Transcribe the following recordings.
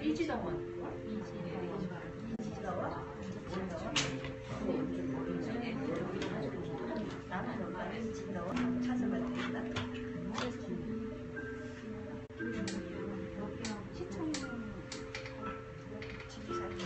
이지동원. 찾아봐야 되겠다. 시청 지도사진.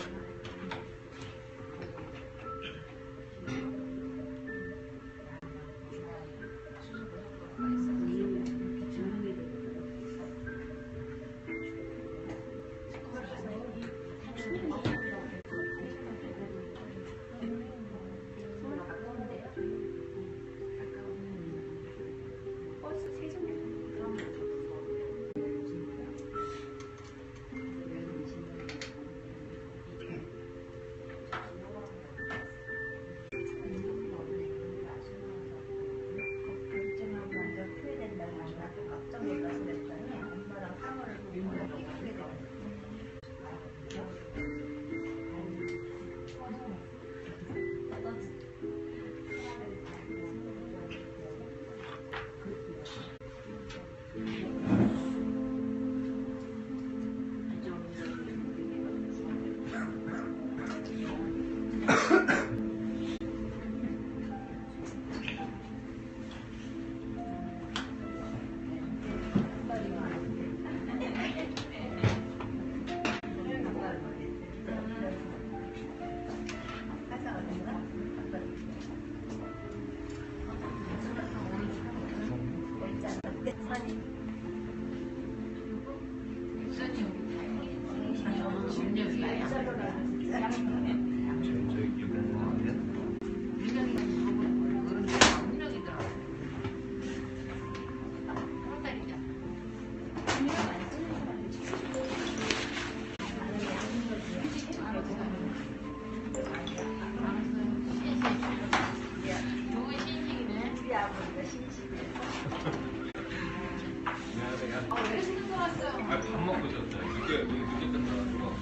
밥 먹고 있었어요. 늦게 끝나가지고.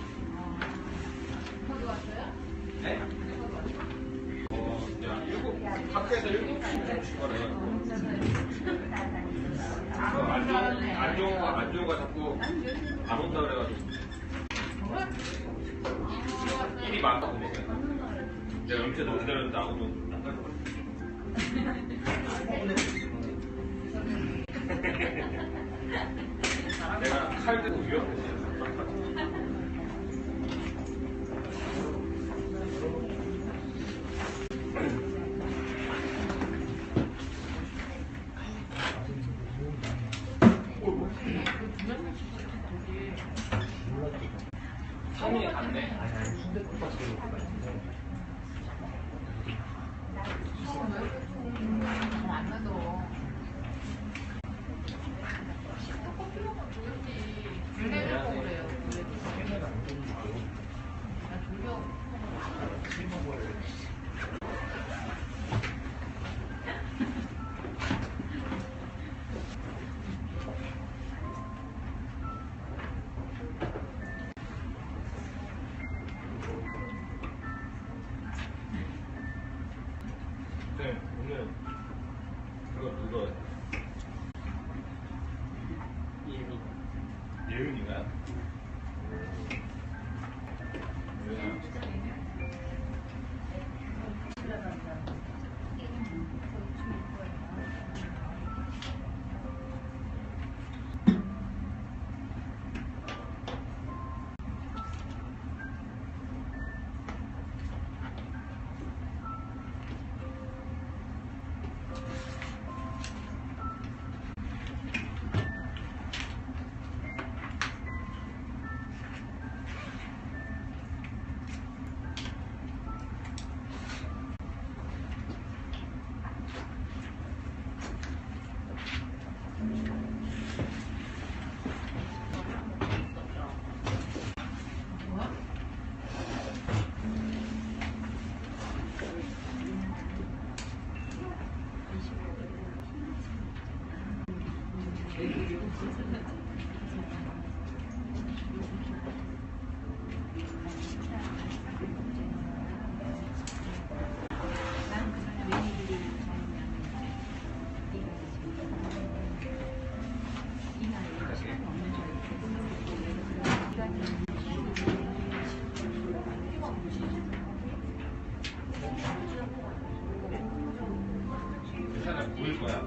거기 왔어요? 네? 그냥 밖에서 7시쯤 출발해가지고. 안 좋은 거 자꾸 안 온다 그래가지고. 일이 많다고 내가. 내가 염치도 기다렸는데 아무도 안 갈 것 같아. 내가 칼 들고 위협했어요. 성이 갔네. 안 나도. 그래요. 괜찮아 보일 거야.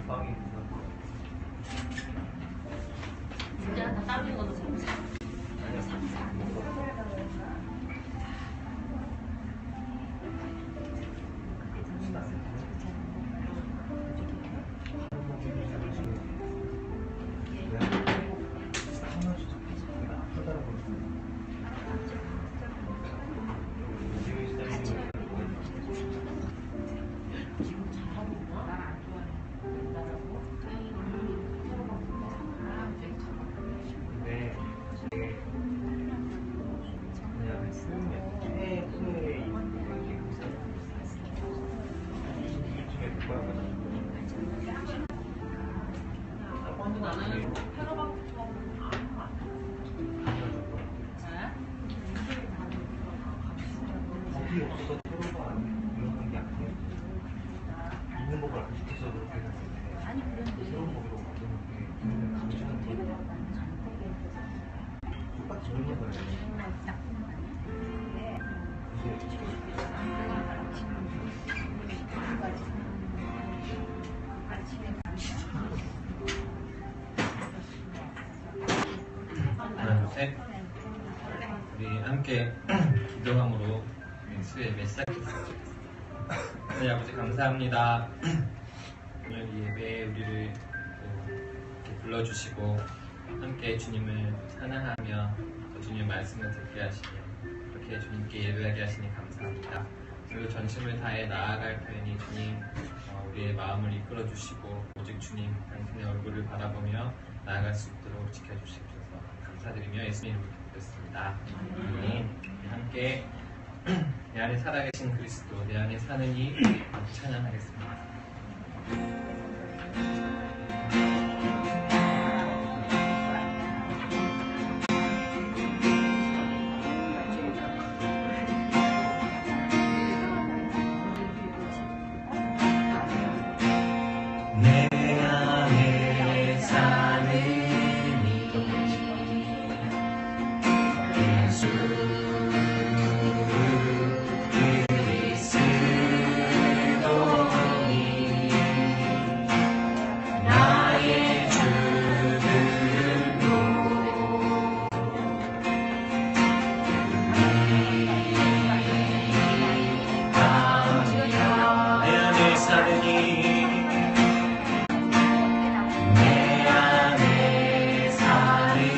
빵이 진짜 다 따로 먹어도 삼사. 법이 없어서 서로가 이용한 게 아니에요. 있는 법을 안 지켜서 그렇게 했는데 아니 그런데 새로운 법으로 만드는 게 굉장히 강조하는 거예요. 똑같이 적는 거예요. 하나, 둘, 셋. 우리 함께 기도함으로 수의 몇 시작했습니다. 하나님 아버지 감사합니다. 오늘 이 예배에 우리를 또 이렇게 불러주시고 함께 주님을 찬양하며 또 주님의 말씀을 듣게 하시며 그렇게 주님께 예배하게 하시니 감사합니다. 그리고 전심을 다해 나아갈 편이 주님 우리의 마음을 이끌어 주시고 오직 주님 당신의 얼굴을 바라보며 나아갈 수 있도록 지켜주시옵소서. 감사드리며 예수님 이름으로 기도했습니다. 아멘. 함께 내 안에 살아계신 그리스도, 내 안에 사는 이 찬양하겠습니다. 내 안에 사는 예수 그리스도니 나의 주들로 내 안에 사느니 내 안에 사느니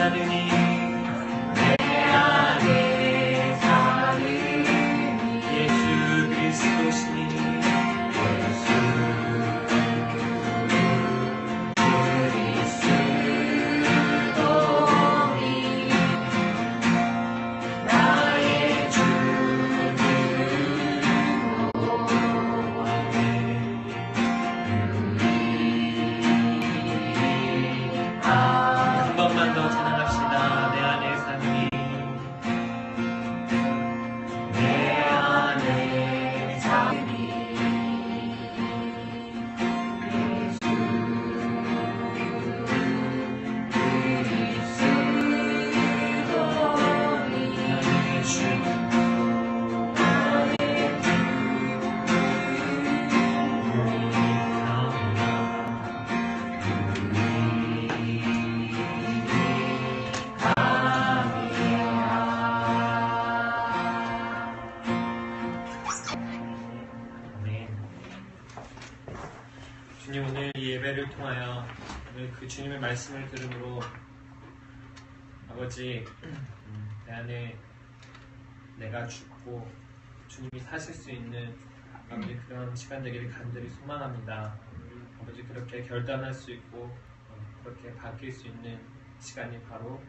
사느니 내 안에 사느니 예수 그리스도시니 한 번만 더 찬양합시다. 내 안에 사느니 내 안에 사느니 나의 주 주님, 오늘 이 예배를 통하여 오늘 그 주님의 말씀을 들음으로 아버지 내 안에 내가 죽고 주님이 사실 수 있는 아버지 그런 시간 되기를 간절히 소망합니다. 아버지 그렇게 결단할 수 있고 그렇게 바뀔 수 있는 시간이 바로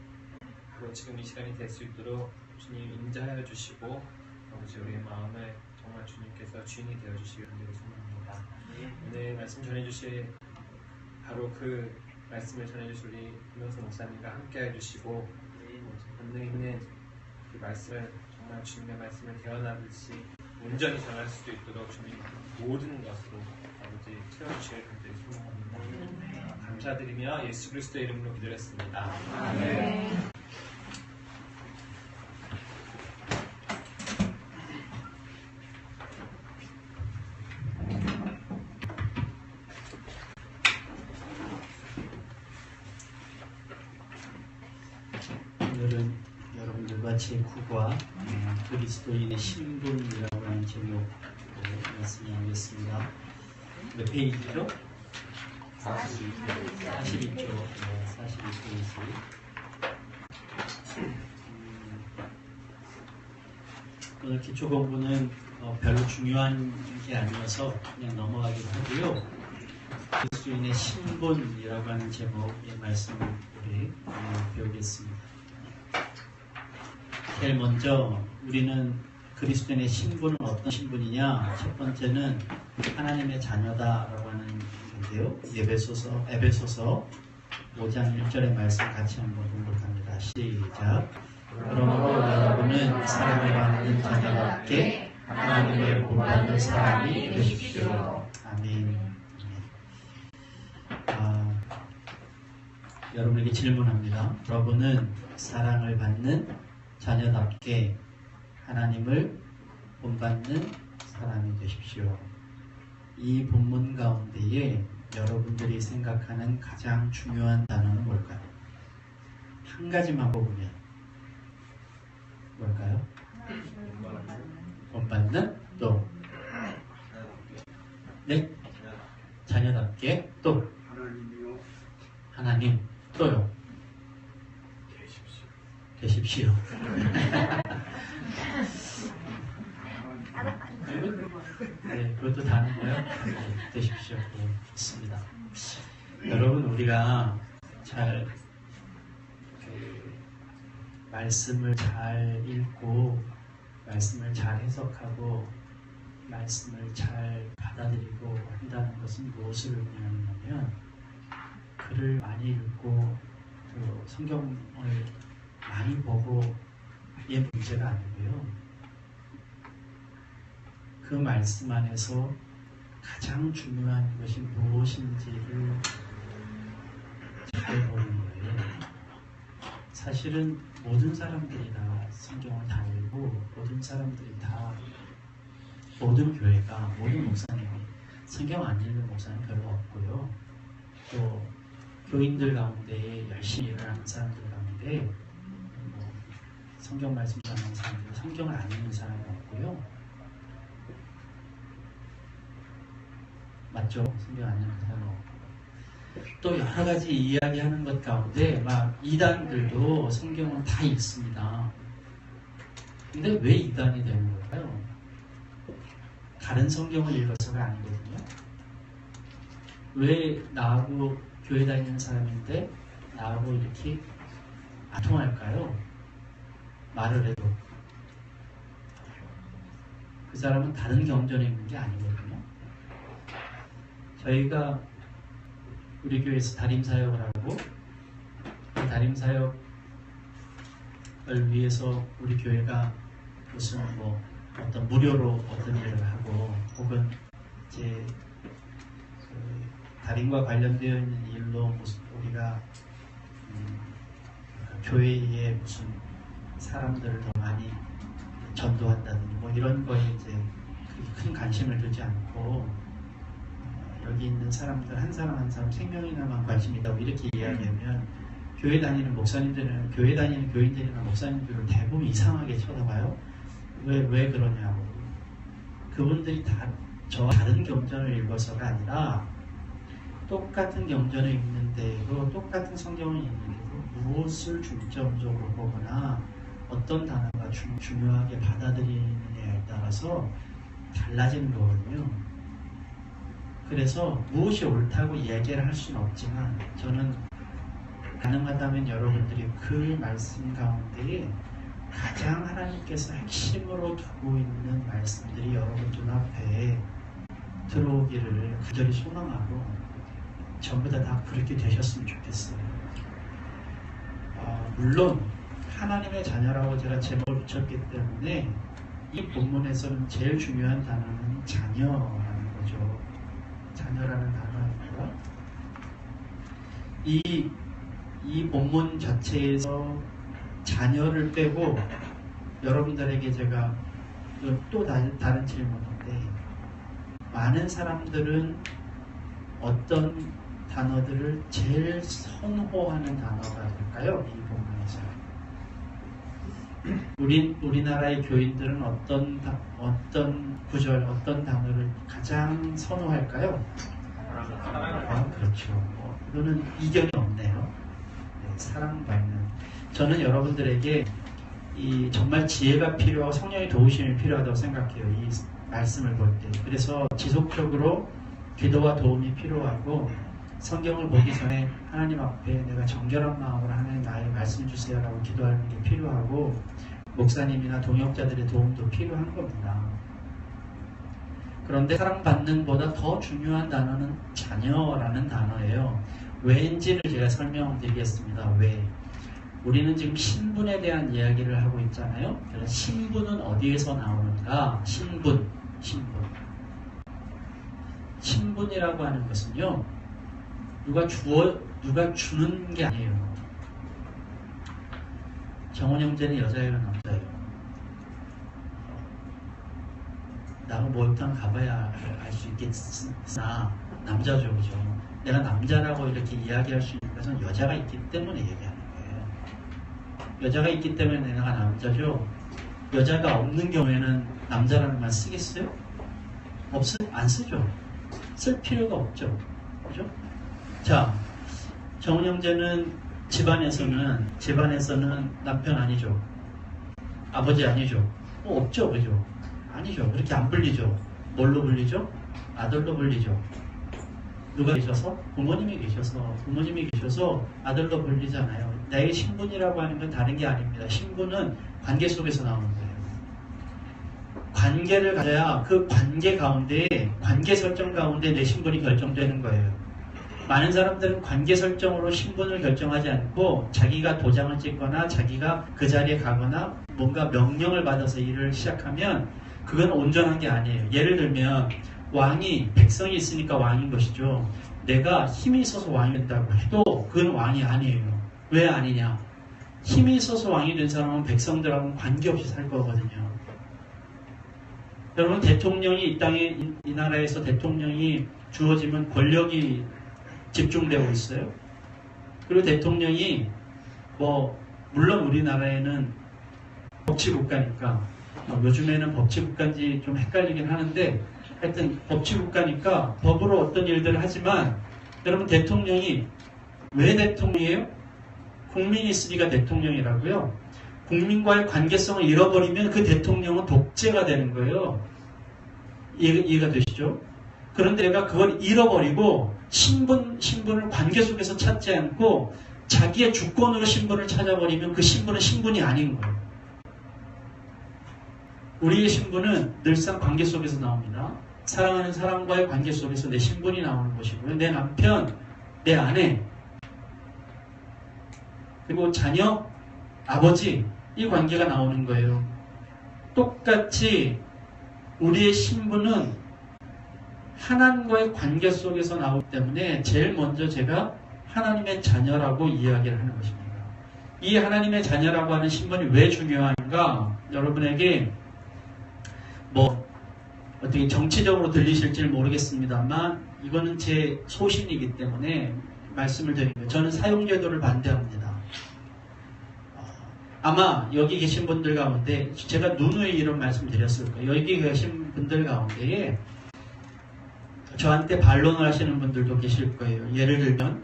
지금 이 시간이 될 수 있도록 주님 인자하여 주시고 아버지 우리의 마음을 정말 주님께서 주인이 되어 주시길 간절히 소망합니다. 오늘 말씀 전해주실 바로 그 말씀을 전해주실 우리 김영수 목사님과 함께 해주시고 본능 있는 그 말씀을 정말 주님의 말씀을 대언하듯이 온전히 전할 수 있도록 주님 모든 것으로 아버지 채워주시길 간절히 소망합니다. 감사드리며 예수 그리스도의 이름으로 기도했습니다. 아멘. 오늘은 여러분들과 제9과 그리스도인의 신분이라고 하는 제목으로 말씀을 하겠습니다. 몇 페이지죠? 42쪽. 42페이지. 오늘 기초 공부는 별로 중요한 게 아니어서 그냥 넘어가기로 하고요. 그리스도인의 신분이라고 하는 제목의 말씀을 우리 배우겠습니다. 제일 먼저 우리는 그리스도인의 신분은 어떤 신분이냐? 첫 번째는 하나님의 자녀다라고 하는 건데요. 에베소서 5장 1절의 말씀 같이 한번 공독합니다. 시작. 그러므로 여러분은 사랑을 받는 자녀답게 하나님의 본받는 사람이 되십시오. 아멘. 여러분에게 질문합니다. 여러분은 사랑을 받는 자녀답게 하나님을 본받는 사람이 되십시오. 이 본문 가운데에 여러분들이 생각하는 가장 중요한 단어는 뭘까요? 한 가지만 뽑으면 뭘까요? 본받는 또 네? 자녀답게 또 하나님 또요 되십시오. 네, 그것도 다른 거요? 네, 되십시오. 네, 좋습니다. 여러분, 우리가 잘 말씀을 잘 읽고 말씀을 잘 해석하고 말씀을 잘 받아들이고 한다는 것은 무엇을 의미하냐면 글을 많이 읽고 또 성경을 많이 보고 의 문제가 아니고요. 그 말씀 안에서 가장 중요한 것이 무엇인지를 잘 보는 거예요. 사실은 모든 사람들이 다 성경을 다 읽고 모든 사람들이 다 모든 교회가 모든 목사님이 성경 안 읽는 목사는 별로 없고요. 또 교인들 가운데 열심히 일을 하는 사람들 가운데 성경 말씀 전하는 사람들, 성경을 안 읽는 사람은 없고요. 맞죠? 성경 안 읽는 사람은 없고. 또 여러 가지 이야기하는 것 가운데 막 이단들도 성경은 다 읽습니다. 근데 왜 이단이 되는 걸까요? 다른 성경을 읽어서가 아니거든요. 왜 나하고 교회 다니는 사람인데 나하고 이렇게 안 통할까요? 말을 해도 그 사람은 다른 경전에 있는 게 아니거든요. 저희가 우리 교회에서 다림사역을 하고 그 다림사역을 위해서 우리 교회가 무슨 뭐 어떤 무료로 어떤 일을 하고 혹은 이제 그 다림과 관련되어 있는 일로 무슨 우리가 교회에 무슨 사람들을 더 많이 전도한다든지 뭐 이런 거에 이제 큰 관심을 두지 않고 여기 있는 사람들 한 사람 한 사람 생명이나만 관심이 있다고 이렇게 이야기하면 교회 다니는 목사님들은 교회 다니는 교인들이나 목사님들을 대부분 이상하게 쳐다봐요. 왜 그러냐고. 그분들이 다 저와 다른 경전을 읽어서가 아니라 똑같은 경전을 읽는데도 똑같은 성경을 읽는데도 무엇을 중점적으로 보거나 어떤 단어가 중요하게 받아들이느냐에 따라서 달라지는 거거든요. 그래서 무엇이 옳다고 이야기를 할 수는 없지만 저는 가능하다면 여러분들이 그 말씀 가운데에 가장 하나님께서 핵심으로 두고 있는 말씀들이 여러분 눈앞에 들어오기를 간절히 소망하고 전부 다 그렇게 되셨으면 좋겠어요. 물론 하나님의 자녀라고 제가 제목을 붙였기 때문에 이 본문에서는 제일 중요한 단어는 자녀라는 거죠. 자녀라는 단어입니다. 이 본문 자체에서 자녀를 빼고 여러분들에게 제가 또 다른 질문인데 많은 사람들은 어떤 단어들을 제일 선호하는 단어가 될까요? 이 본문에서 우리나라의 교인들은 어떤 구절, 어떤 단어를 가장 선호할까요? 그렇죠. 이거는 이견이 없네요. 네, 사랑받는. 저는 여러분들에게 정말 지혜가 필요하고 성령의 도우심이 필요하다고 생각해요. 이 말씀을 볼 때. 그래서 지속적으로 기도와 도움이 필요하고 성경을 보기 전에 하나님 앞에 내가 정결한 마음으로 하나님 나의 말씀 주세요라고 기도하는 게 필요하고 목사님이나 동역자들의 도움도 필요한 겁니다. 그런데 사랑받는 보다 더 중요한 단어는 자녀라는 단어예요. 왜인지를 제가 설명드리겠습니다. 왜? 우리는 지금 신분에 대한 이야기를 하고 있잖아요. 그래서 신분은 어디에서 나오는가? 신분이라고 하는 것은요. 누가 주는 게 아니에요. 정원 형제는 여자예요, 남자예요? 나하고 목욕탕 가봐야 알 수 있겠으나 남자죠, 그죠? 내가 남자라고 이렇게 이야기할 수 있는 것은 여자가 있기 때문에 얘기하는 거예요. 여자가 있기 때문에 내가 남자죠. 여자가 없는 경우에는 남자라는 말 쓰겠어요? 안 쓰죠. 쓸 필요가 없죠. 그죠? 자, 정은 형제는 집안에서는 남편 아니죠. 아버지 아니죠. 없죠, 그죠? 아니죠. 그렇게 안 불리죠. 뭘로 불리죠? 아들로 불리죠. 누가 계셔서? 부모님이 계셔서 아들로 불리잖아요. 나의 신분이라고 하는 건 다른 게 아닙니다. 신분은 관계 속에서 나오는 거예요. 관계를 가져야 그 관계 가운데, 관계 설정 가운데 내 신분이 결정되는 거예요. 많은 사람들은 관계 설정으로 신분을 결정하지 않고 자기가 도장을 찍거나 자기가 그 자리에 가거나 뭔가 명령을 받아서 일을 시작하면 그건 온전한 게 아니에요. 예를 들면 백성이 있으니까 왕인 것이죠. 내가 힘이 있어서 왕이 된다고 해도 그건 왕이 아니에요. 왜 아니냐? 힘이 있어서 왕이 된 사람은 백성들하고는 관계없이 살 거거든요. 여러분, 대통령이 이 나라에서 대통령이 주어지면 권력이 집중되고 있어요. 그리고 대통령이 물론 우리나라에는 법치국가니까 요즘에는 법치국가인지 좀 헷갈리긴 하는데 하여튼 법치국가니까 법으로 어떤 일들을 하지만 여러분 대통령이 왜 대통령이에요? 국민이 있으니까 대통령이라고요. 국민과의 관계성을 잃어버리면 그 대통령은 독재가 되는 거예요. 이해가 되시죠? 그런데 내가 그걸 잃어버리고 신분을 관계 속에서 찾지 않고 자기의 주권으로 신분을 찾아버리면 그 신분은 신분이 아닌 거예요. 우리의 신분은 늘상 관계 속에서 나옵니다. 사랑하는 사람과의 관계 속에서 내 신분이 나오는 것이고요. 내 남편, 내 아내, 그리고 자녀, 아버지, 이 관계가 나오는 거예요. 똑같이 우리의 신분은 하나님과의 관계 속에서 나오기 때문에 제일 먼저 제가 하나님의 자녀라고 이야기를 하는 것입니다. 이 하나님의 자녀라고 하는 신분이 왜 중요한가? 여러분에게 어떻게 정치적으로 들리실지 모르겠습니다만 이거는 제 소신이기 때문에 말씀을 드린 거예요. 저는 사용제도를 반대합니다. 아마 여기 계신 분들 가운데 제가 누누이 이런 말씀 드렸을 거예요. 여기 계신 분들 가운데에 저한테 반론을 하시는 분들도 계실 거예요. 예를 들면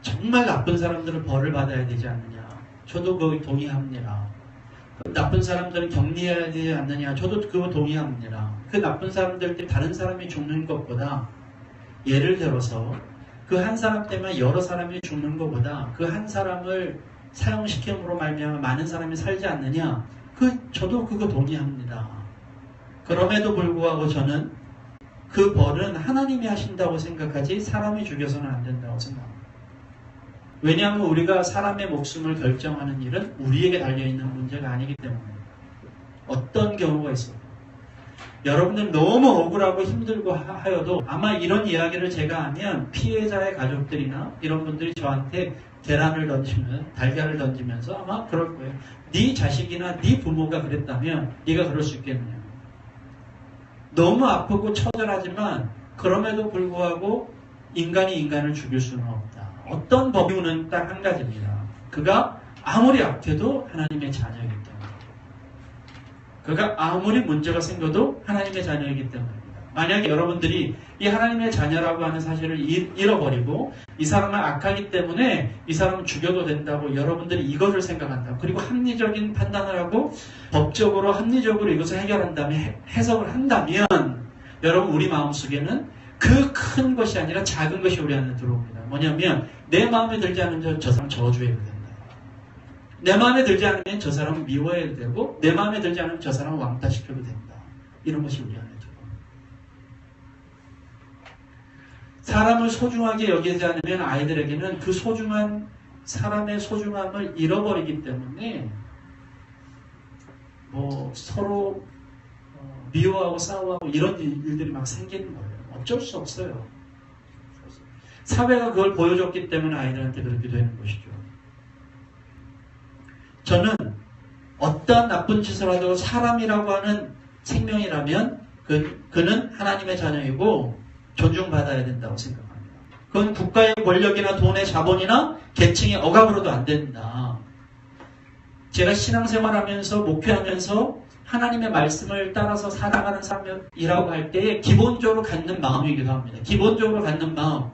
정말 나쁜 사람들은 벌을 받아야 되지 않느냐. 저도 그거 동의합니다. 나쁜 사람들은 격리해야 되지 않느냐. 저도 그거 동의합니다. 그 나쁜 사람들 다른 사람이 죽는 것보다 예를 들어서 그 한 사람 때문에 여러 사람이 죽는 것보다 그 한 사람을 사형시킴으로 말미암아 많은 사람이 살지 않느냐. 저도 그거 동의합니다. 그럼에도 불구하고 저는 그 벌은 하나님이 하신다고 생각하지 사람이 죽여서는 안 된다고 생각합니다. 왜냐하면 우리가 사람의 목숨을 결정하는 일은 우리에게 달려있는 문제가 아니기 때문입니다. 어떤 경우가 있어도 여러분들 너무 억울하고 힘들고 하여도 아마 이런 이야기를 제가 하면 피해자의 가족들이나 이런 분들이 저한테 계란을 던지면 달걀을 던지면서 아마 그럴 거예요. 네 자식이나 네 부모가 그랬다면 네가 그럴 수 있겠느냐. 너무 아프고 처절하지만 그럼에도 불구하고 인간이 인간을 죽일 수는 없다. 어떤 법이는 딱 한 가지입니다. 그가 아무리 악해도 하나님의 자녀이기 때문에. 그가 아무리 문제가 생겨도 하나님의 자녀이기 때문입니다. 만약에 여러분들이 이 하나님의 자녀라고 하는 사실을 잃어버리고 이 사람은 악하기 때문에 이 사람은 죽여도 된다고 여러분들이 이것을 생각한다. 그리고 합리적인 판단을 하고 법적으로 합리적으로 이것을 해결한 다음에 해석을 한다면 여러분 우리 마음속에는 그 큰 것이 아니라 작은 것이 우리 안에 들어옵니다. 뭐냐면 내 마음에 들지 않으면 저 사람 저주해도 된다. 내 마음에 들지 않으면 저 사람은 미워해도 되고 내 마음에 들지 않으면 저 사람은 왕따시켜도 된다. 이런 것이 우리 안에 들어옵니다. 사람을 소중하게 여기지 않으면 아이들에게는 그 소중한 사람의 소중함을 잃어버리기 때문에 서로 미워하고 싸워하고 이런 일들이 막 생기는 거예요. 어쩔 수 없어요. 사회가 그걸 보여줬기 때문에 아이들한테 그렇게 되는 것이죠. 저는 어떠한 나쁜 짓을 하더라도 사람이라고 하는 생명이라면 그는 하나님의 자녀이고 존중받아야 된다고 생각합니다. 그건 국가의 권력이나 돈의 자본이나 계층의 억압으로도 안 된다. 제가 신앙생활하면서 목회하면서 하나님의 말씀을 따라서 살아가는 사람이라고 할 때에 기본적으로 갖는 마음이기도 합니다. 기본적으로 갖는 마음.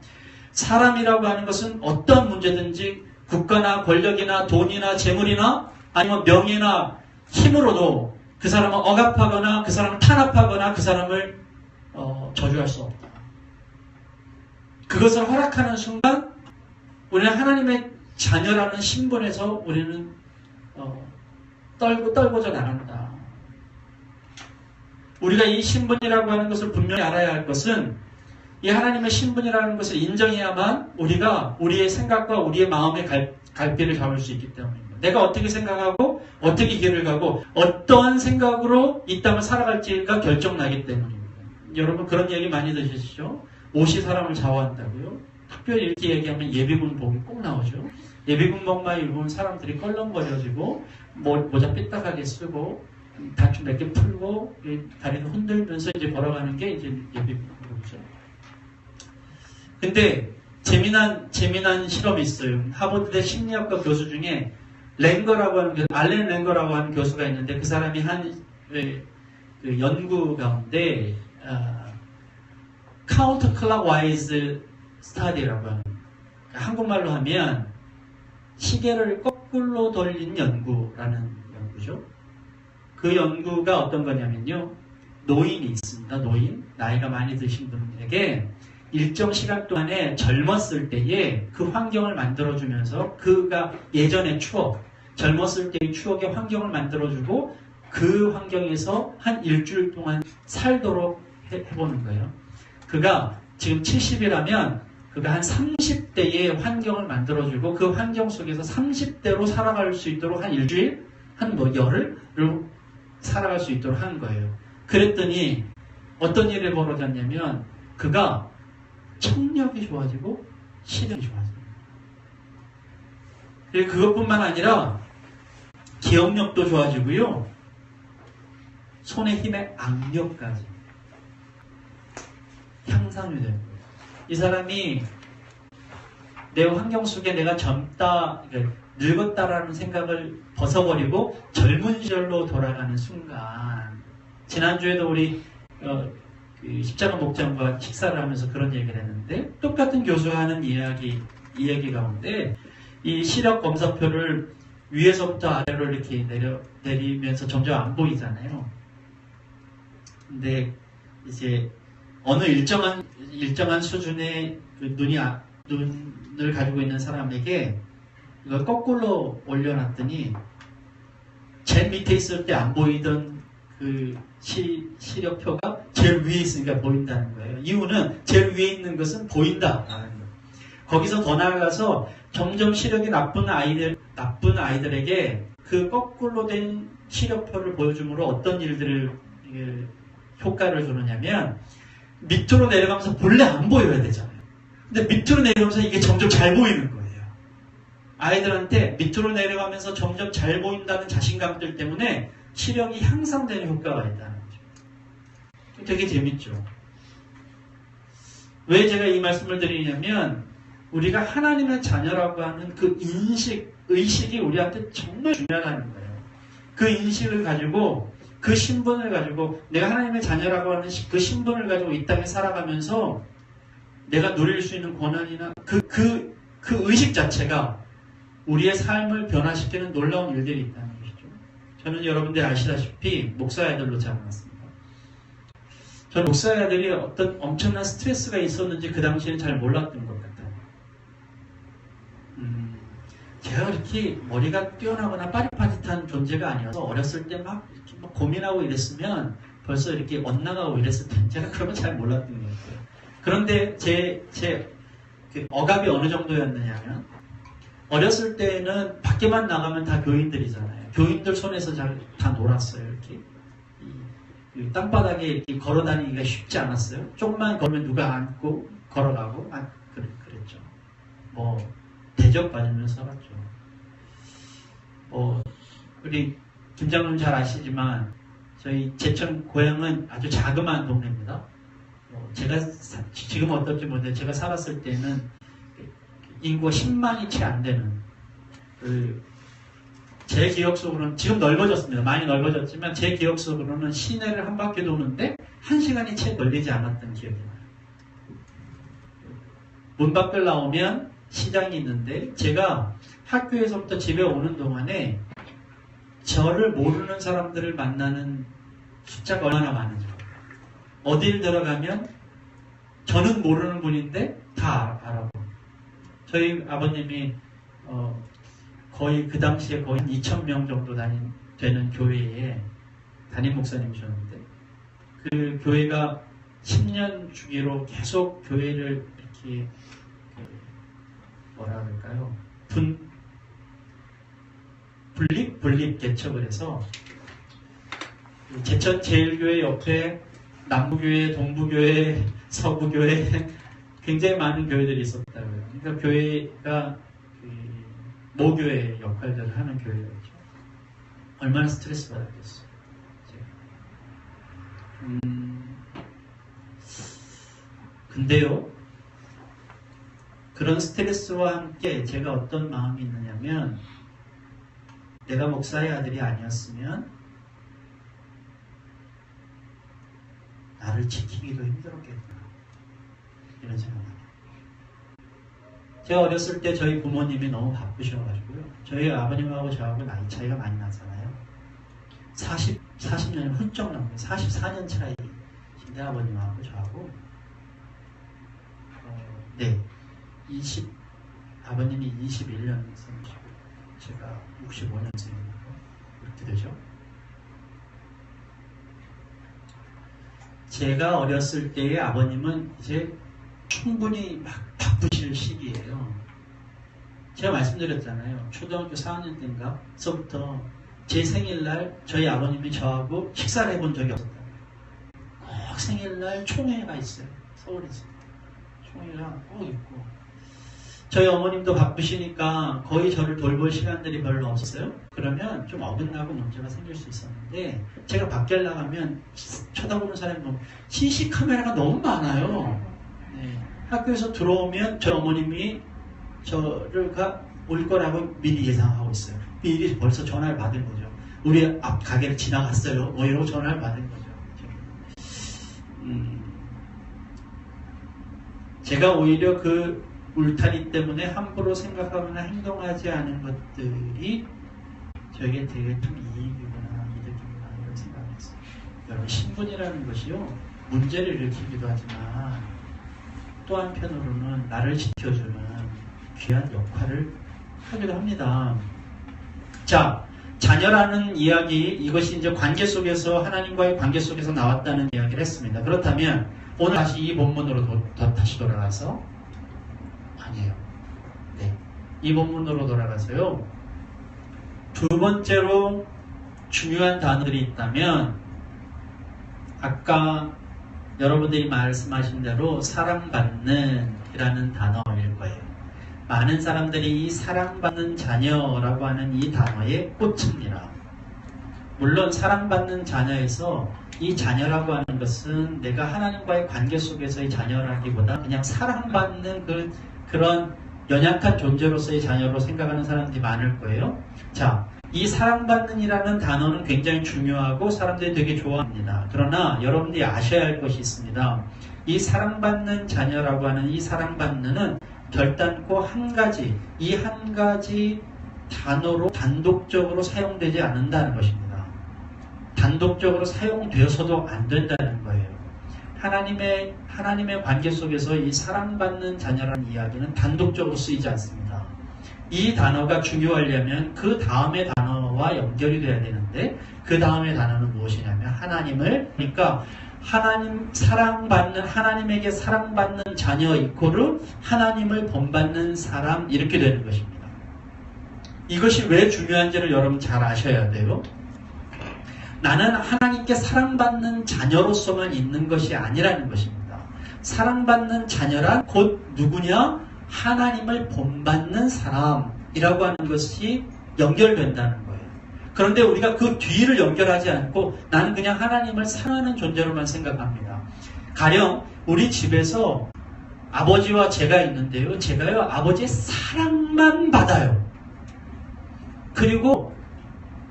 사람이라고 하는 것은 어떤 문제든지 국가나 권력이나 돈이나 재물이나 아니면 명예나 힘으로도 그 사람을 억압하거나 그 사람을 탄압하거나 그 사람을 저주할 수 없다. 그것을 허락하는 순간 우리는 하나님의 자녀라는 신분에서 우리는 떨고져 나간다. 우리가 이 신분이라고 하는 것을 분명히 알아야 할 것은 이 하나님의 신분이라는 것을 인정해야만 우리가 우리의 생각과 우리의 마음의 갈피를 잡을 수 있기 때문입니다. 내가 어떻게 생각하고 어떻게 길을 가고 어떠한 생각으로 이 땅을 살아갈지가 결정나기 때문입니다. 여러분 그런 얘기 많이 들으시죠? 옷이 사람을 좌우한다고요? 특별히 이렇게 얘기하면 예비군복이 꼭 나오죠. 예비군복만 입으면 사람들이 껄렁거려지고 모자 삐딱하게 쓰고 단추 몇 개 풀고 다리를 흔들면서 이제 걸어가는 게 이제 예비군복이죠. 근데 재미난 실험이 있어요. 하버드대 심리학과 교수 중에 랭거라고 하는 알렌 랭거라고 하는 교수가 있는데 그 사람이 한 연구 가운데 카운터 클락와이즈 스타디라고 하는, 한국말로 하면 시계를 거꾸로 돌린 연구라는 연구죠. 그 연구가 어떤 거냐면요, 노인이 있습니다. 노인, 나이가 많이 드신 분에게 일정 시간 동안에 젊었을 때에 그 환경을 만들어주면서 그가 예전의 추억, 젊었을 때의 추억의 환경을 만들어주고 그 환경에서 한 일주일 동안 살도록 해보는 거예요. 그가 지금 70이라면 그가 한 30대의 환경을 만들어주고 그 환경 속에서 30대로 살아갈 수 있도록 한 일주일, 한 뭐 열흘 살아갈 수 있도록 한 거예요. 그랬더니 어떤 일이 벌어졌냐면 그가 청력이 좋아지고 시력이 좋아져요. 그리고 그것뿐만 아니라 기억력도 좋아지고요, 손의 힘의 악력까지 향상이 되는 거예요. 이 사람이 내 환경 속에 내가 젊다, 늙었다라는 생각을 벗어버리고 젊은 시절로 돌아가는 순간, 지난주에도 우리 그 십자가 목장과 식사를 하면서 그런 얘기를 했는데, 똑같은 교수하는 이야기 가운데 이 시력 검사표를 위에서부터 아래로 이렇게 내리면서 점점 안 보이잖아요. 근데 이제 어느 일정한 수준의 그 눈을 가지고 있는 사람에게 이걸 거꾸로 올려놨더니 제일 밑에 있을 때 안 보이던 그 시력표가 제일 위에 있으니까 보인다는 거예요. 이유는 제일 위에 있는 것은 보인다. 거기서 더 나아가서 점점 시력이 나쁜 아이들에게 그 거꾸로 된 시력표를 보여줌으로 어떤 일들을 효과를 주느냐면, 밑으로 내려가면서 본래 안 보여야 되잖아요. 근데 밑으로 내려가면서 이게 점점 잘 보이는 거예요. 아이들한테 밑으로 내려가면서 점점 잘 보인다는 자신감들 때문에 시력이 향상되는 효과가 있다는 거죠. 되게 재밌죠. 왜 제가 이 말씀을 드리냐면, 우리가 하나님의 자녀라고 하는 그 의식이 우리한테 정말 중요하다는 거예요. 그 인식을 가지고, 그 신분을 가지고, 내가 하나님의 자녀라고 하는 그 신분을 가지고 이 땅에 살아가면서 내가 누릴 수 있는 권한이나 그 의식 자체가 우리의 삶을 변화시키는 놀라운 일들이 있다는 것이죠. 저는 여러분들 아시다시피 목사의 아들로 자라났습니다. 저는 목사의 아들이 어떤 엄청난 스트레스가 있었는지 그 당시에는 잘 몰랐던 것 같아요. 제가 그렇게 머리가 뛰어나거나 빠릿빠릿한 존재가 아니어서 어렸을 때 막 이렇게 막 고민하고 이랬으면 벌써 이렇게 엇나가고 이랬을 텐데 제가 그런 건 잘 몰랐던 것 같아요. 그런데 제 그 억압이 어느 정도였느냐면, 어렸을 때는 밖에만 나가면 다 교인들이잖아요. 교인들 손에서 다 놀았어요. 이렇게 이 땅바닥에 이렇게 걸어다니기가 쉽지 않았어요. 조금만 걸으면 누가 안고 걸어가고 그랬죠. 뭐 대접받으면서 살았죠. 우리 김장님 잘 아시지만 저희 제천 고향은 아주 자그마한 동네입니다. 제가 지금 어떨지 모르는데 제가 살았을 때는 인구가 10만이 채 안 되는, 제 기억 속으로는 지금 넓어졌습니다. 많이 넓어졌지만 제 기억 속으로는 시내를 한 바퀴 도는데 1시간이 채 걸리지 않았던 기억이 나요. 문 밖을 나오면 시장이 있는데, 제가 학교에서부터 집에 오는 동안에 저를 모르는 사람들을 만나는 숫자가 얼마나 많은지, 어딜 들어가면 저는 모르는 분인데 다 알아보고, 저희 아버님이 거의 그 당시에 거의 2,000명 정도 되는 교회에 담임 목사님이셨는데, 그 교회가 10년 주기로 계속 교회를 이렇게 뭐라 그럴까요? 분립 개척을 해서 제천 제일교회 옆에 남부교회, 동부교회, 서부교회 굉장히 많은 교회들이 있었다고요. 그러니까 교회가 모교회 역할들을 하는 교회였죠. 얼마나 스트레스 받았겠어요. 근데요, 그런 스트레스와 함께 제가 어떤 마음이 있느냐면, 내가 목사의 아들이 아니었으면 나를 지키기도 힘들었겠다, 이런 생각을 해요. 제가 어렸을 때 저희 부모님이 너무 바쁘셔가지고요. 저희 아버님하고 저하고 나이 차이가 많이 나잖아요. 40년이 훌쩍 넘고 44년 차이. 내 아버님하고 저하고 아버님이 21년생이시고 제가 65년생이고 이렇게 되죠. 제가 어렸을 때의 아버님은 이제 충분히 막 바쁘실 시기예요. 제가 말씀드렸잖아요. 초등학교 4학년 때인가서부터 제 생일날 저희 아버님이 저하고 식사를 해본 적이 없었다. 꼭 생일날 총회가 있어요. 서울에서. 총회가 꼭 있고. 저희 어머님도 바쁘시니까 거의 저를 돌볼 시간들이 별로 없었어요. 그러면 좀 어긋나고 문제가 생길 수 있었는데 제가 밖에 나가면 쳐다보는 사람이 너무 CC 카메라가 너무 많아요. 네. 학교에서 들어오면 저희 어머님이 저를 올 거라고 미리 예상하고 있어요. 미리 벌써 전화를 받은 거죠. 우리 앞 가게를 지나갔어요. 뭐 이러고 전화를 받은 거죠. 제가 오히려 그 울타리 때문에 함부로 생각하거나 행동하지 않은 것들이 저에게 되게 좀 이득이구나 이런 생각했어요. 여러분 신분이라는 것이요 문제를 일으키기도 하지만 또 한편으로는 나를 지켜주는 귀한 역할을 하기도 합니다. 자, 자녀라는 이야기, 이것이 이제 관계 속에서 하나님과의 관계 속에서 나왔다는 이야기를 했습니다. 그렇다면 오늘 다시 이 본문으로 다시 돌아가서 아니에요. 네, 이 본문으로 돌아가서요. 두 번째로 중요한 단어들이 있다면 아까 여러분들이 말씀하신 대로 사랑받는 이라는 단어일 거예요. 많은 사람들이 이 사랑받는 자녀라고 하는 이 단어에 꽂힙니다. 물론 사랑받는 자녀에서 이 자녀라고 하는 것은 내가 하나님과의 관계 속에서의 자녀라기보다 그냥 사랑받는 그런 연약한 존재로서의 자녀로 생각하는 사람들이 많을 거예요. 자, 이 사랑받는이라는 단어는 굉장히 중요하고 사람들이 되게 좋아합니다. 그러나 여러분들이 아셔야 할 것이 있습니다. 이 사랑받는 자녀라고 하는 이 사랑받는은 결단코 이 한 가지 단어로 단독적으로 사용되지 않는다는 것입니다. 단독적으로 사용되어서도 안 된다는 거예요. 하나님의 관계 속에서 이 사랑받는 자녀라는 이야기는 단독적으로 쓰이지 않습니다. 이 단어가 중요하려면 그 다음의 단어와 연결이 돼야 되는데 그 다음의 단어는 무엇이냐면 그러니까 하나님에게 사랑받는 자녀 이코르 하나님을 본받는 사람 이렇게 되는 것입니다. 이것이 왜 중요한지를 여러분 잘 아셔야 돼요. 나는 하나님께 사랑받는 자녀로서만 있는 것이 아니라는 것입니다. 사랑받는 자녀란 곧 누구냐? 하나님을 본받는 사람이라고 하는 것이 연결된다는 거예요. 그런데 우리가 그 뒤를 연결하지 않고 나는 그냥 하나님을 사랑하는 존재로만 생각합니다. 가령 우리 집에서 아버지와 제가 있는데요. 제가요 아버지의 사랑만 받아요. 그리고